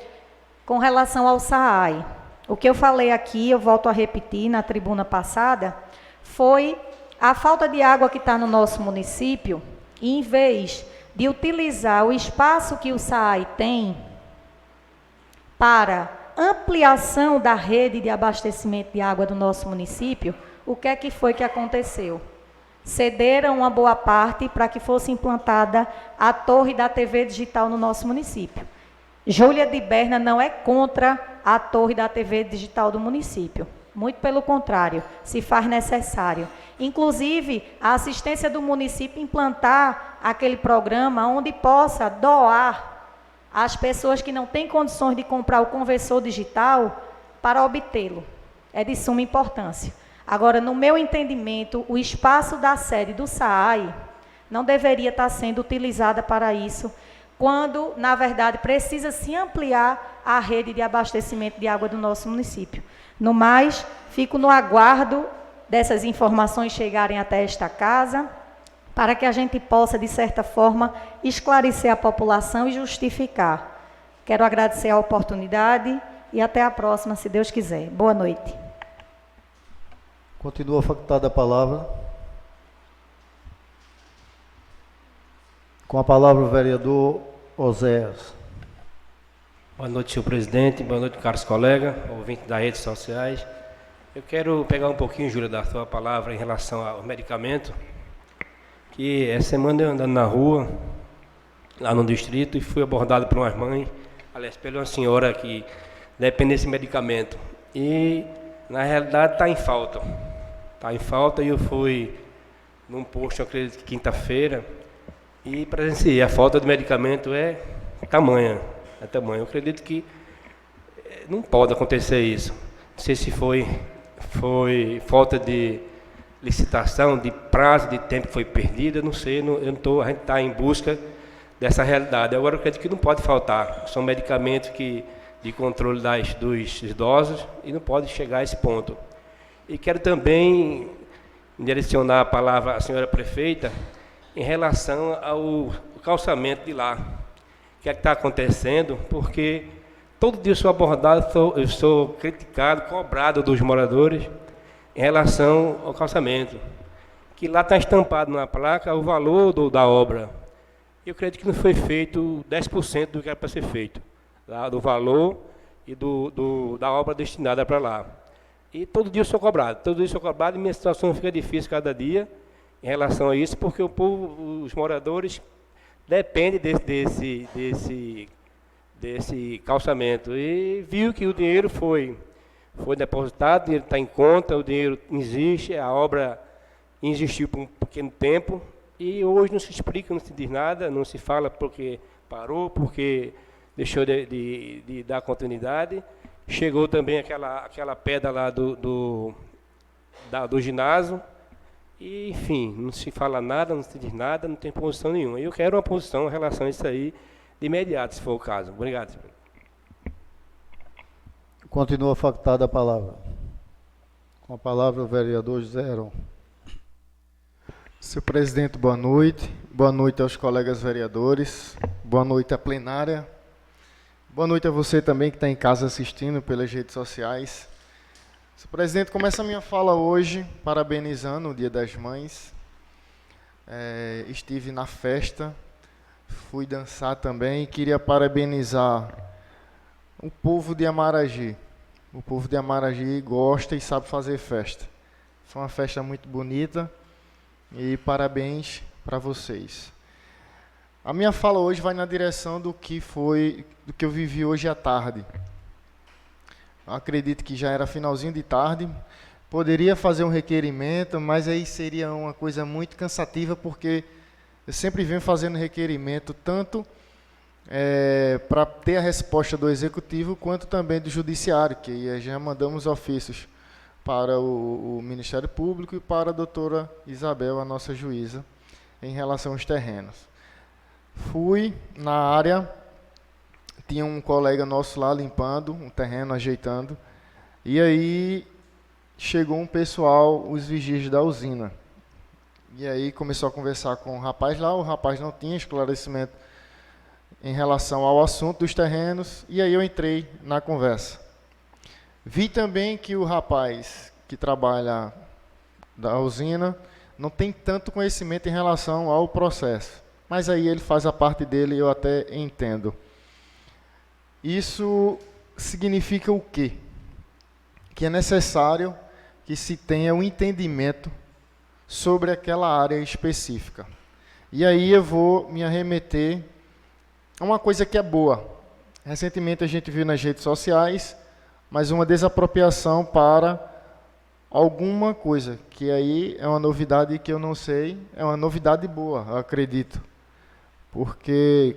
com relação ao SAAI. O que eu falei aqui, eu volto a repetir na tribuna passada, foi a falta de água que está no nosso município, e em vez de utilizar o espaço que o SAAI tem para ampliação da rede de abastecimento de água do nosso município, o que é que foi que aconteceu? Cederam uma boa parte para que fosse implantada a torre da TV digital no nosso município. Júlia de Berna não é contra a torre da TV digital do município. Muito pelo contrário, se faz necessário. Inclusive, a assistência do município implantar aquele programa onde possa doar às pessoas que não têm condições de comprar o conversor digital para obtê-lo. É de suma importância. Agora, no meu entendimento, o espaço da sede do SAAI não deveria estar sendo utilizada para isso, quando, na verdade, precisa se ampliar a rede de abastecimento de água do nosso município. No mais, fico no aguardo dessas informações chegarem até esta casa, para que a gente possa, de certa forma, esclarecer a população e justificar. Quero agradecer a oportunidade e até a próxima, se Deus quiser. Boa noite. Continua facultada a palavra. Com a palavra o vereador Oséias. Boa noite, senhor presidente. Boa noite, caros colegas, ouvintes das redes sociais. Eu quero pegar um pouquinho, Júlia, da sua palavra em relação ao medicamento. Que essa semana eu andando na rua, lá no distrito, e fui abordado por umas mães, aliás, pela uma senhora que depende desse medicamento. E, na realidade, está em falta. Está em falta e eu fui num posto, eu acredito que quinta-feira, e presenciei. A falta de medicamento é tamanha. Eu acredito que não pode acontecer isso. Não sei se foi falta de licitação, de prazo, de tempo que foi perdido, eu não sei, a gente está em busca dessa realidade. Agora, eu acredito que não pode faltar. São medicamentos de controle dos idosos e não pode chegar a esse ponto. E quero também direcionar a palavra à senhora prefeita em relação ao calçamento de lá. O que é que está acontecendo? Porque todo dia eu sou abordado, eu sou criticado, cobrado dos moradores em relação ao calçamento, que lá está estampado na placa o valor da obra. Eu acredito que não foi feito 10% do que era para ser feito, lá, do valor e da obra destinada para lá. E todo dia eu sou cobrado, e minha situação fica difícil cada dia em relação a isso, porque o povo, os moradores, dependem desse calçamento. E viu que o dinheiro foi depositado, o dinheiro está em conta, o dinheiro existe, a obra existiu por um pequeno tempo, e hoje não se explica, não se diz nada, não se fala porque parou, porque deixou de dar continuidade. Chegou também aquela pedra lá do ginásio, e, enfim, não se fala nada, não se diz nada, não tem posição nenhuma. Eu quero uma posição em relação a isso aí, de imediato, se for o caso. Obrigado, senhor. Continua facultada a palavra. Com a palavra o vereador José Heron. Senhor presidente, boa noite. Boa noite aos colegas vereadores. Boa noite à plenária. Boa noite a você também que está em casa assistindo pelas redes sociais. Senhor presidente, começa a minha fala hoje parabenizando o Dia das Mães. Estive na festa, fui dançar também e queria parabenizar o povo de Amaragi. O povo de Amaragi gosta e sabe fazer festa. Foi uma festa muito bonita e parabéns para vocês. A minha fala hoje vai na direção do que eu vivi hoje à tarde. Eu acredito que já era finalzinho de tarde, poderia fazer um requerimento, mas aí seria uma coisa muito cansativa, porque eu sempre venho fazendo requerimento tanto para ter a resposta do Executivo, quanto também do Judiciário, que já mandamos ofícios para o Ministério Público e para a doutora Isabel, a nossa juíza, em relação aos terrenos. Fui na área, tinha um colega nosso lá limpando um terreno, ajeitando, e aí chegou um pessoal, os vigias da usina. E aí começou a conversar com o rapaz lá, o rapaz não tinha esclarecimento em relação ao assunto dos terrenos, e aí eu entrei na conversa. Vi também que o rapaz que trabalha da usina não tem tanto conhecimento em relação ao processo, mas aí ele faz a parte dele e eu até entendo. Isso significa o quê? Que é necessário que se tenha um entendimento sobre aquela área específica. E aí eu vou me arremeter a uma coisa que é boa. Recentemente a gente viu nas redes sociais, mas uma desapropriação para alguma coisa, que aí é uma novidade que eu não sei, é uma novidade boa, eu acredito. Porque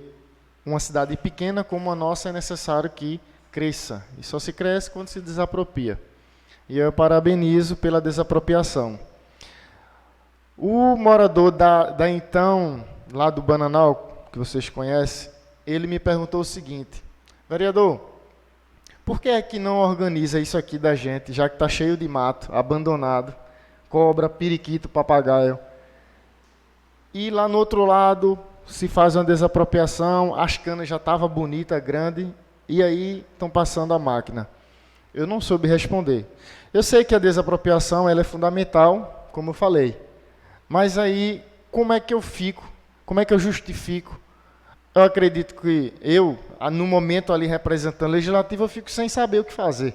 uma cidade pequena como a nossa é necessário que cresça. E só se cresce quando se desapropria. E eu parabenizo pela desapropriação. O morador então, lá do Bananal, que vocês conhecem, ele me perguntou o seguinte: vereador, por que é que não organiza isso aqui da gente, já que está cheio de mato, abandonado, cobra, periquito, papagaio? E lá no outro lado se faz uma desapropriação, as canas já estavam bonitas, grandes, e aí estão passando a máquina. Eu não soube responder. Eu sei que a desapropriação ela é fundamental, como eu falei, mas aí como é que eu fico? Como é que eu justifico? Eu acredito que eu, no momento ali representando o Legislativo, eu fico sem saber o que fazer.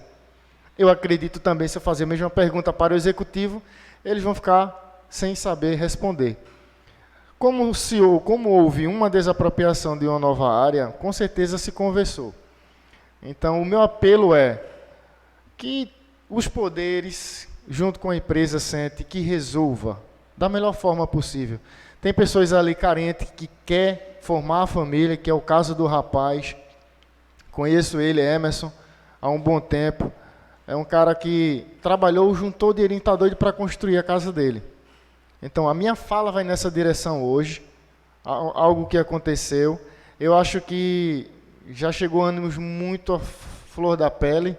Eu acredito também, se eu fazer a mesma pergunta para o Executivo, eles vão ficar sem saber responder. Como houve uma desapropriação de uma nova área, com certeza se conversou. Então, o meu apelo é que os poderes, junto com a empresa Sente, que resolva da melhor forma possível. Tem pessoas ali carentes que quer formar a família, que é o caso do rapaz. Conheço ele, Emerson, há um bom tempo. É um cara que trabalhou, juntou dinheiro, está doido para construir a casa dele. Então, a minha fala vai nessa direção hoje, algo que aconteceu. Eu acho que já chegou ânimos muito à flor da pele.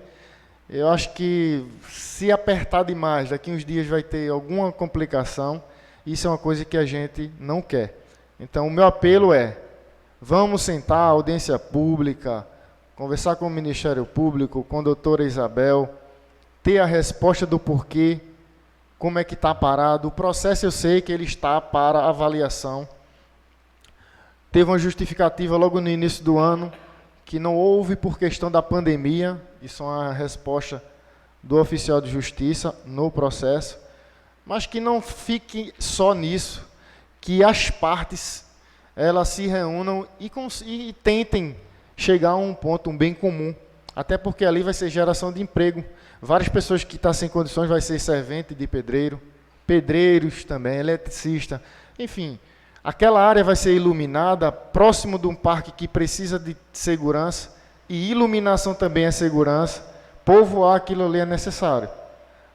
Eu acho que se apertar demais, daqui uns dias vai ter alguma complicação. Isso é uma coisa que a gente não quer. Então, o meu apelo é, vamos sentar, audiência pública, conversar com o Ministério Público, com a doutora Isabel, ter a resposta do porquê, como é que está parado. O processo eu sei que ele está para avaliação. Teve uma justificativa logo no início do ano, que não houve por questão da pandemia, isso é uma resposta do oficial de justiça no processo, mas que não fique só nisso, que as partes elas se reúnam e tentem chegar a um ponto, um bem comum, até porque ali vai ser geração de emprego. Várias pessoas que estão sem condições vai ser servente de pedreiro, pedreiros também, eletricista, enfim. Aquela área vai ser iluminada, próximo de um parque que precisa de segurança, e iluminação também é segurança. Povoar aquilo ali é necessário.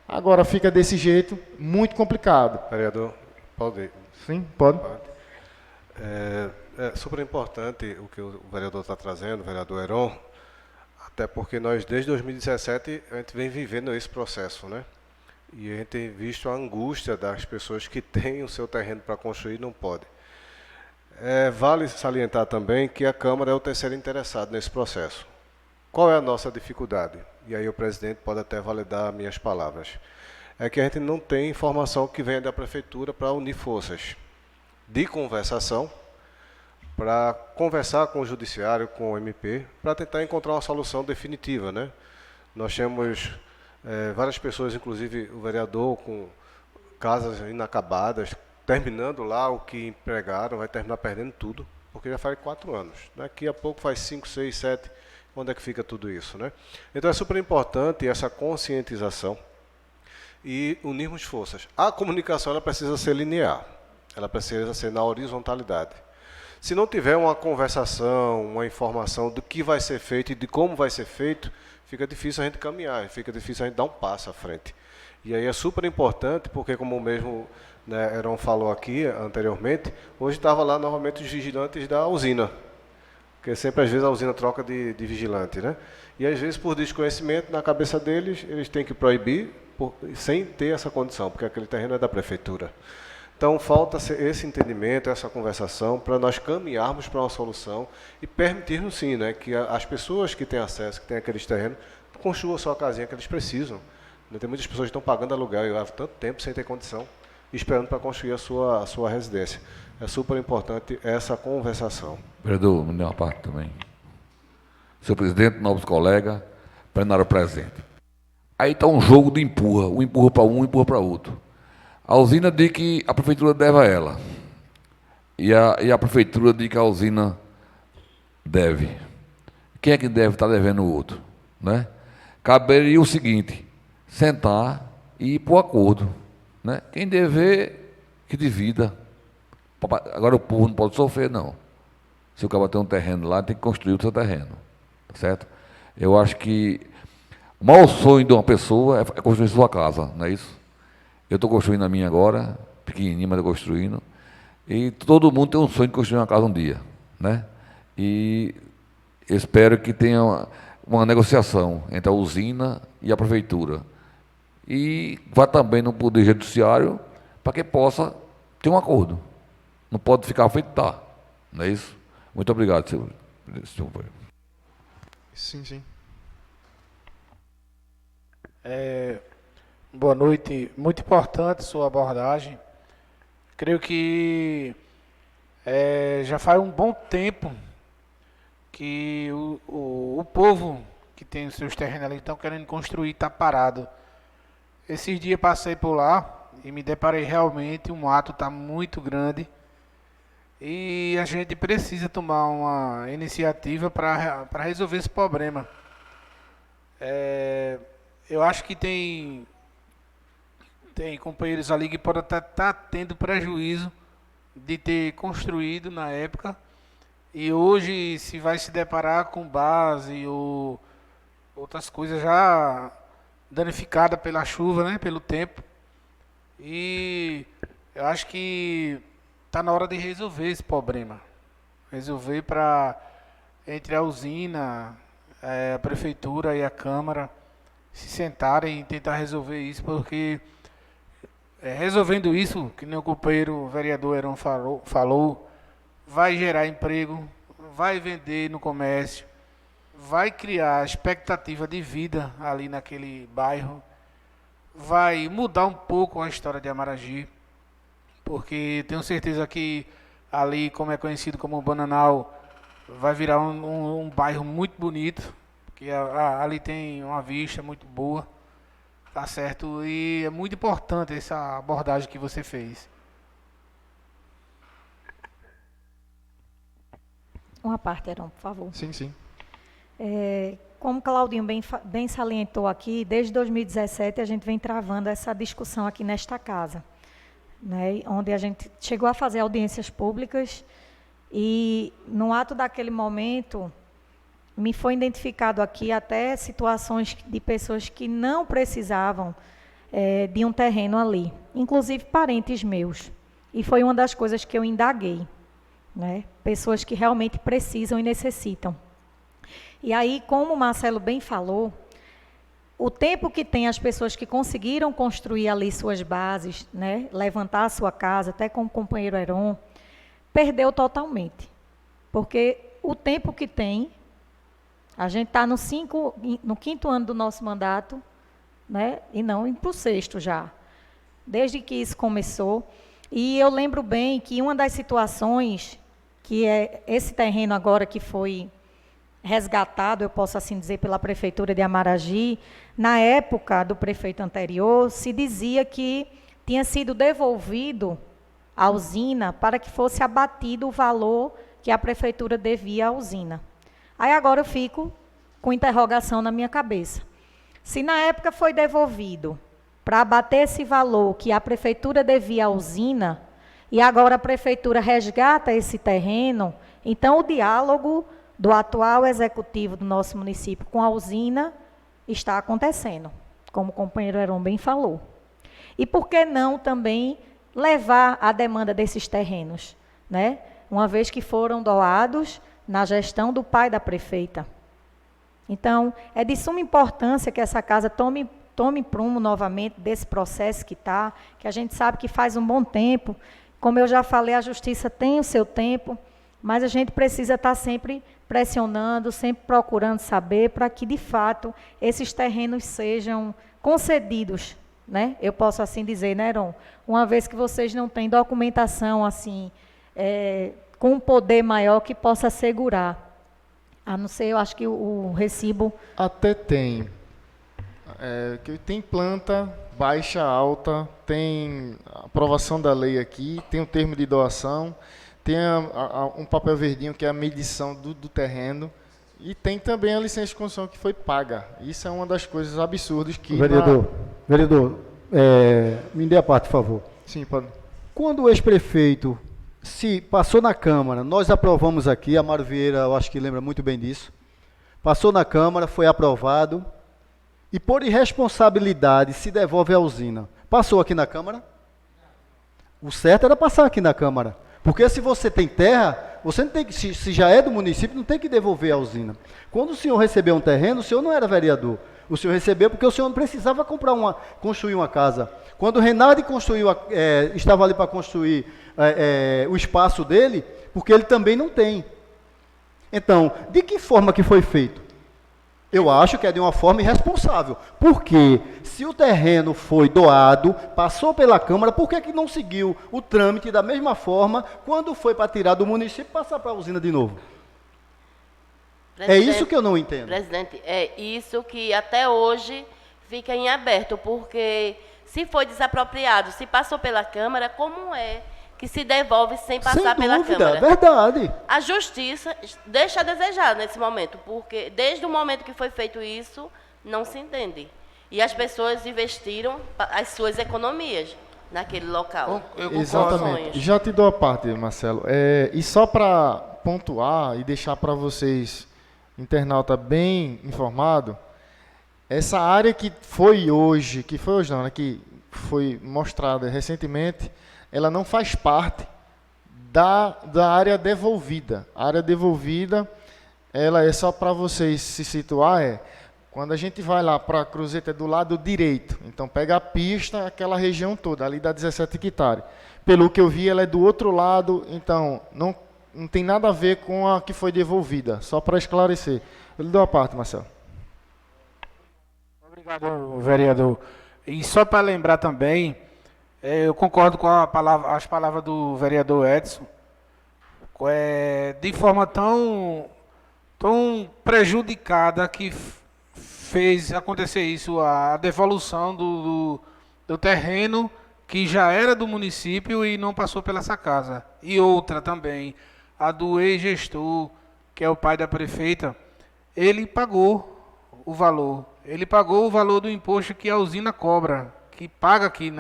Agora fica desse jeito, muito complicado. Vereador, pode ir. Sim, pode. É super importante o que o vereador está trazendo, o vereador Heron, até porque nós, desde 2017, a gente vem vivendo esse processo, né? E a gente tem visto a angústia das pessoas que têm o seu terreno para construir e não podem. Vale salientar também que a Câmara é o terceiro interessado nesse processo. Qual é a nossa dificuldade? E aí o presidente pode até validar minhas palavras. É que a gente não tem informação que venha da Prefeitura para unir forças de conversação, para conversar com o Judiciário, com o MP, para tentar encontrar uma solução definitiva, né? Nós temos várias pessoas, inclusive o vereador, com casas inacabadas, terminando lá o que empregaram, vai terminar perdendo tudo, porque já faz 4 anos. Daqui a pouco faz 5, 6, 7, onde é que fica tudo isso, né? Então é super importante essa conscientização e unirmos forças. A comunicação ela precisa ser linear, ela precisa ser na horizontalidade. Se não tiver uma conversação, uma informação do que vai ser feito e de como vai ser feito, fica difícil a gente caminhar, fica difícil a gente dar um passo à frente. E aí é super importante, porque como o mesmo Heron falou aqui anteriormente, hoje estava lá novamente os vigilantes da usina, porque sempre às vezes a usina troca de vigilante, né? E às vezes por desconhecimento na cabeça deles, eles têm que proibir sem ter essa condição, porque aquele terreno é da prefeitura. Então, falta esse entendimento, essa conversação, para nós caminharmos para uma solução e permitirmos, sim, né, que as pessoas que têm acesso, que têm aqueles terrenos, construam a sua casinha que eles precisam. Tem muitas pessoas que estão pagando aluguel e levam tanto tempo sem ter condição, esperando para construir a sua residência. É super importante essa conversação. Vereador, me dê uma parte também. Senhor presidente, novos colegas, plenário presente. Aí está um jogo de empurra, um empurra para um, empurra para outro. A usina diz que a prefeitura deve a ela. E a prefeitura diz que a usina deve. Quem é que deve estar devendo o outro? Né? Caberia o seguinte, sentar e ir para o acordo. Né? Quem dever, que divida. Agora o povo não pode sofrer, não. Se o cara tem um terreno lá, tem que construir o seu terreno. Certo? Eu acho que o maior sonho de uma pessoa é construir sua casa, não é isso? Eu estou construindo a minha agora, pequenininha, mas estou construindo. E todo mundo tem um sonho de construir uma casa um dia, né? E espero que tenha uma negociação entre a usina e a prefeitura. E vá também no Poder Judiciário para que possa ter um acordo. Não pode ficar feito, tá? Não é isso? Muito obrigado, senhor. Sim, sim. Boa noite. Muito importante sua abordagem. Creio que já faz um bom tempo que o povo que tem os seus terrenos ali estão querendo construir, está parado. Esses dias passei por lá e me deparei realmente, o mato está muito grande e a gente precisa tomar uma iniciativa para resolver esse problema. Eu acho que tem companheiros ali que podem estar tendo prejuízo de ter construído na época e hoje se vai se deparar com base ou outras coisas já danificadas pela chuva, né, pelo tempo. E eu acho que está na hora de resolver esse problema. Resolver entre a usina, a prefeitura e a Câmara se sentarem e tentar resolver isso, porque resolvendo isso, que nem o companheiro vereador Heron falou, vai gerar emprego, vai vender no comércio, vai criar expectativa de vida ali naquele bairro, vai mudar um pouco a história de Amaragi, porque tenho certeza que ali, como é conhecido como Bananal, vai virar um bairro muito bonito, porque ali tem uma vista muito boa. Tá certo, e é muito importante essa abordagem que você fez. Uma parte, Heron, por favor. Sim, sim. Como Claudinho bem salientou aqui, desde 2017 a gente vem travando essa discussão aqui nesta casa, né, onde a gente chegou a fazer audiências públicas e no ato daquele momento me foi identificado aqui até situações de pessoas que não precisavam de um terreno ali, inclusive parentes meus. E foi uma das coisas que eu indaguei, né? Pessoas que realmente precisam e necessitam. E aí, como o Marcelo bem falou, o tempo que tem as pessoas que conseguiram construir ali suas bases, né? Levantar a sua casa, até com o companheiro Heron, perdeu totalmente. Porque o tempo que tem, a gente está no 5º ano do nosso mandato, né? E não para o 6º já, desde que isso começou. E eu lembro bem que uma das situações, que é esse terreno agora que foi resgatado, eu posso assim dizer, pela Prefeitura de Amaragi, na época do prefeito anterior, se dizia que tinha sido devolvido à usina para que fosse abatido o valor que a Prefeitura devia à usina. Aí agora eu fico com interrogação na minha cabeça. Se na época foi devolvido para abater esse valor que a Prefeitura devia à usina, e agora a Prefeitura resgata esse terreno, então o diálogo do atual executivo do nosso município com a usina está acontecendo, como o companheiro Heron bem falou. E por que não também levar a demanda desses terrenos, né? Uma vez que foram doados na gestão do pai da prefeita. Então, é de suma importância que essa casa tome prumo novamente desse processo que está, que a gente sabe que faz um bom tempo. Como eu já falei, a justiça tem o seu tempo, mas a gente precisa estar sempre pressionando, sempre procurando saber para que, de fato, esses terrenos sejam concedidos, né? Eu posso assim dizer, né, Heron? Uma vez que vocês não têm documentação assim, com um poder maior que possa assegurar. A não ser, eu acho que o recibo... Até tem. Que tem planta, baixa, alta, tem aprovação da lei aqui, tem o termo de doação, tem um papel verdinho que é a medição do terreno, e tem também a licença de construção que foi paga. Isso é uma das coisas absurdas que... Vereador, me dê a parte, por favor. Sim, pode. Quando o ex-prefeito se passou na Câmara, nós aprovamos aqui, a Mário Vieira, eu acho que lembra muito bem disso, passou na Câmara, foi aprovado, e por irresponsabilidade se devolve à usina. Passou aqui na Câmara? O certo era passar aqui na Câmara. Porque se você tem terra, você não tem que, se já é do município, não tem que devolver à usina. Quando o senhor recebeu um terreno, o senhor não era vereador. O senhor recebeu porque o senhor não precisava construir uma casa. Quando o Reinaldo estava ali para construir o espaço dele, porque ele também não tem. Então, de que forma que foi feito? Eu acho que é de uma forma irresponsável. Porque se o terreno foi doado, passou pela Câmara, por que não seguiu o trâmite da mesma forma quando foi para tirar do município e passar para a usina de novo? É isso que eu não entendo. Presidente, é isso que até hoje fica em aberto, porque se foi desapropriado, se passou pela Câmara, como é que se devolve sem passar pela Câmara? Sem dúvida, verdade. A Justiça deixa a desejar nesse momento, porque desde o momento que foi feito isso, não se entende. E as pessoas investiram as suas economias naquele local. Exatamente. Já te dou a parte, Marcelo. E só para pontuar e deixar para vocês, internauta, bem informado, essa área que foi mostrada recentemente, ela não faz parte da área devolvida. A área devolvida, ela é só para vocês se situar, quando a gente vai lá para a Cruzeta, é do lado direito. Então, pega a pista, aquela região toda, ali dá 17 hectares. Pelo que eu vi, ela é do outro lado, então, não tem nada a ver com a que foi devolvida, só para esclarecer. Eu lhe dou a parte, Marcelo. Obrigado, vereador. E só para lembrar também, eu concordo com as palavras do vereador Edson, de forma tão prejudicada que fez acontecer isso, a devolução do terreno que já era do município e não passou pela essa casa. E outra também, a do ex-gestor, que é o pai da prefeita, ele pagou o valor. Ele pagou o valor do imposto que a usina cobra, que paga aqui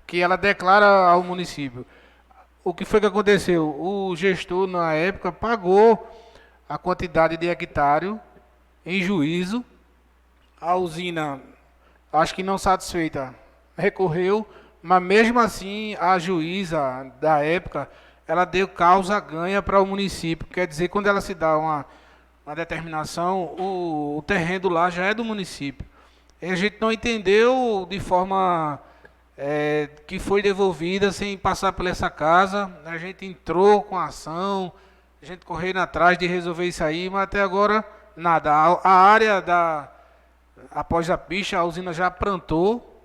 que ela declara ao município. O que foi que aconteceu? O gestor, na época, pagou a quantidade de hectare em juízo. A usina, acho que não satisfeita, recorreu, mas mesmo assim a juíza da época, ela deu causa ganha para o município. Quer dizer, quando ela se dá uma determinação, o terreno lá já é do município. E a gente não entendeu de forma que foi devolvida sem passar por essa casa. A gente entrou com a ação, a gente correndo atrás de resolver isso aí, mas até agora nada. A área após a picha, a usina já plantou,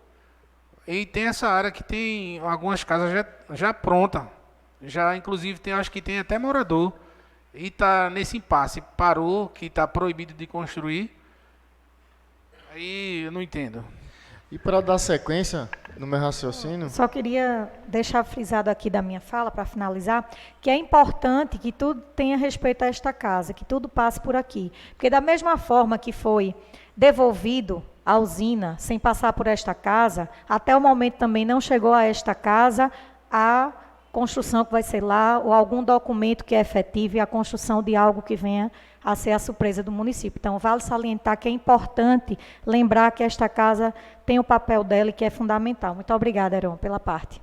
e tem essa área que tem algumas casas já pronta. Já, inclusive, acho que tem até morador. E está nesse impasse. Parou, que está proibido de construir. Aí eu não entendo. E para dar sequência no meu raciocínio, Só queria deixar frisado aqui da minha fala, para finalizar, que é importante que tudo tenha respeito a esta casa, que tudo passe por aqui. Porque da mesma forma que foi devolvido a usina sem passar por esta casa, até o momento também não chegou a esta casa a construção que vai ser lá, ou algum documento que é efetivo e a construção de algo que venha a ser a surpresa do município. Então, vale salientar que é importante lembrar que esta casa tem o papel dela e que é fundamental. Muito obrigada, Heron, pela parte.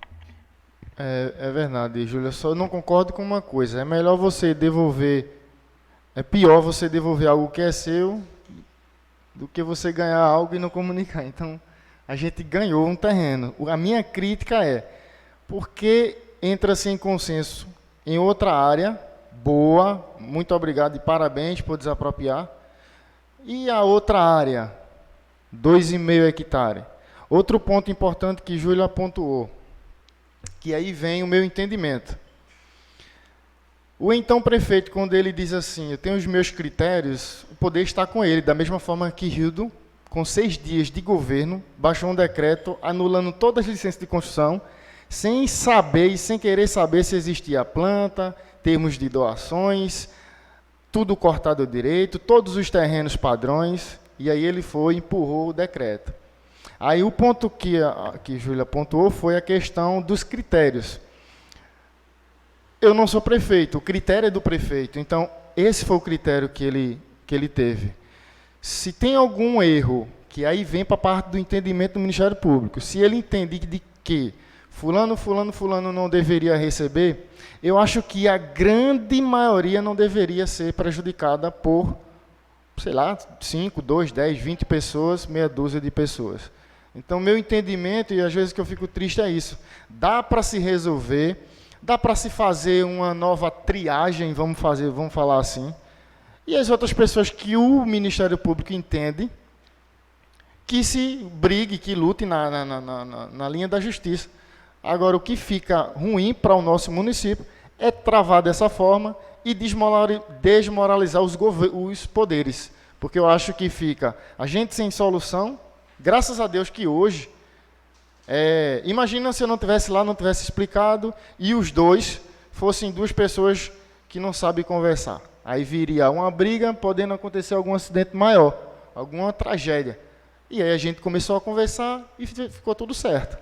é verdade, Júlia, só não concordo com uma coisa. É melhor você devolver, é pior você devolver algo que é seu do que você ganhar algo e não comunicar. Então, a gente ganhou um terreno. A minha crítica é, por que entra-se em consenso em outra área, boa, muito obrigado e parabéns por desapropriar, e a outra área, 2,5 hectares. Outro ponto importante que Júlia pontuou, que aí vem o meu entendimento. O então prefeito, quando ele diz assim, eu tenho os meus critérios, o poder está com ele, da mesma forma que Rildo, com 6 dias de governo, baixou um decreto anulando todas as licenças de construção, sem saber e sem querer saber se existia planta, termos de doações, tudo cortado direito, todos os terrenos padrões, e aí ele foi e empurrou o decreto. Aí o ponto que Júlia pontuou foi a questão dos critérios. Eu não sou prefeito, o critério é do prefeito, então esse foi o critério que ele teve. Se tem algum erro, que aí vem para a parte do entendimento do Ministério Público, se ele entende de que fulano não deveria receber, eu acho que a grande maioria não deveria ser prejudicada por, sei lá, 5, 2, 10, 20 pessoas, meia dúzia de pessoas. Então, meu entendimento, e às vezes que eu fico triste, é isso. Dá para se resolver, dá para se fazer uma nova triagem, vamos falar assim, e as outras pessoas que o Ministério Público entende, que se brigue, que lute na linha da justiça. Agora, o que fica ruim para o nosso município é travar dessa forma e desmoralizar os poderes. Porque eu acho que fica a gente sem solução, graças a Deus que hoje, imagina se eu não tivesse lá, não tivesse explicado, e os dois fossem duas pessoas que não sabem conversar. Aí viria uma briga, podendo acontecer algum acidente maior, alguma tragédia. E aí a gente começou a conversar e ficou tudo certo.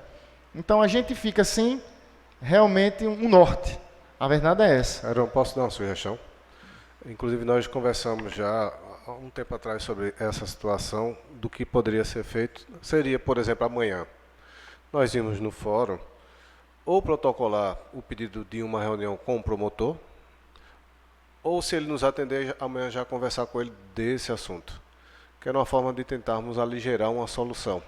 Então, a gente fica, assim, realmente um norte. A verdade é essa. Heron, posso dar uma sugestão? Inclusive, nós conversamos já há um tempo atrás sobre essa situação, do que poderia ser feito. Seria, por exemplo, amanhã. Nós íamos no fórum, ou protocolar o pedido de uma reunião com o promotor, ou, se ele nos atender, amanhã já conversar com ele desse assunto. Que era uma forma de tentarmos aligerar uma solução.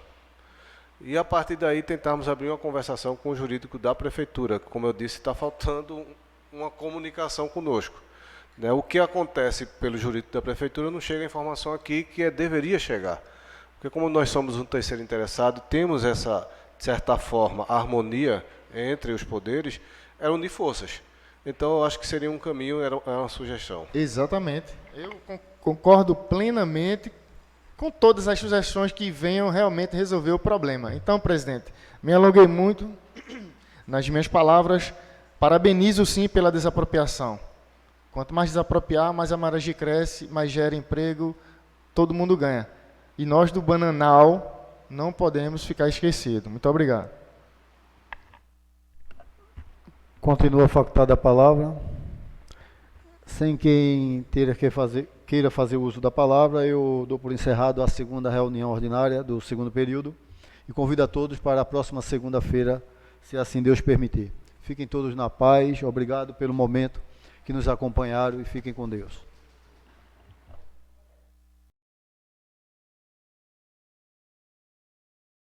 E, a partir daí, tentarmos abrir uma conversação com o jurídico da prefeitura. Como eu disse, está faltando uma comunicação conosco. O que acontece pelo jurídico da prefeitura não chega a informação aqui que deveria chegar. Porque, como nós somos um terceiro interessado, temos essa, de certa forma, harmonia entre os poderes, é unir forças. Então, eu acho que seria um caminho, era uma sugestão. Exatamente. Eu concordo plenamente com todas as sugestões que venham realmente resolver o problema. Então, presidente, me alonguei muito nas minhas palavras, parabenizo sim pela desapropriação. Quanto mais desapropriar, mais a Maragi cresce, mais gera emprego, todo mundo ganha. E nós do Bananal não podemos ficar esquecidos. Muito obrigado. Continua facultada a palavra. Sem quem queira fazer uso da palavra, eu dou por encerrado a segunda reunião ordinária do segundo período e convido a todos para a próxima segunda-feira, se assim Deus permitir. Fiquem todos na paz, obrigado pelo momento que nos acompanharam e fiquem com Deus.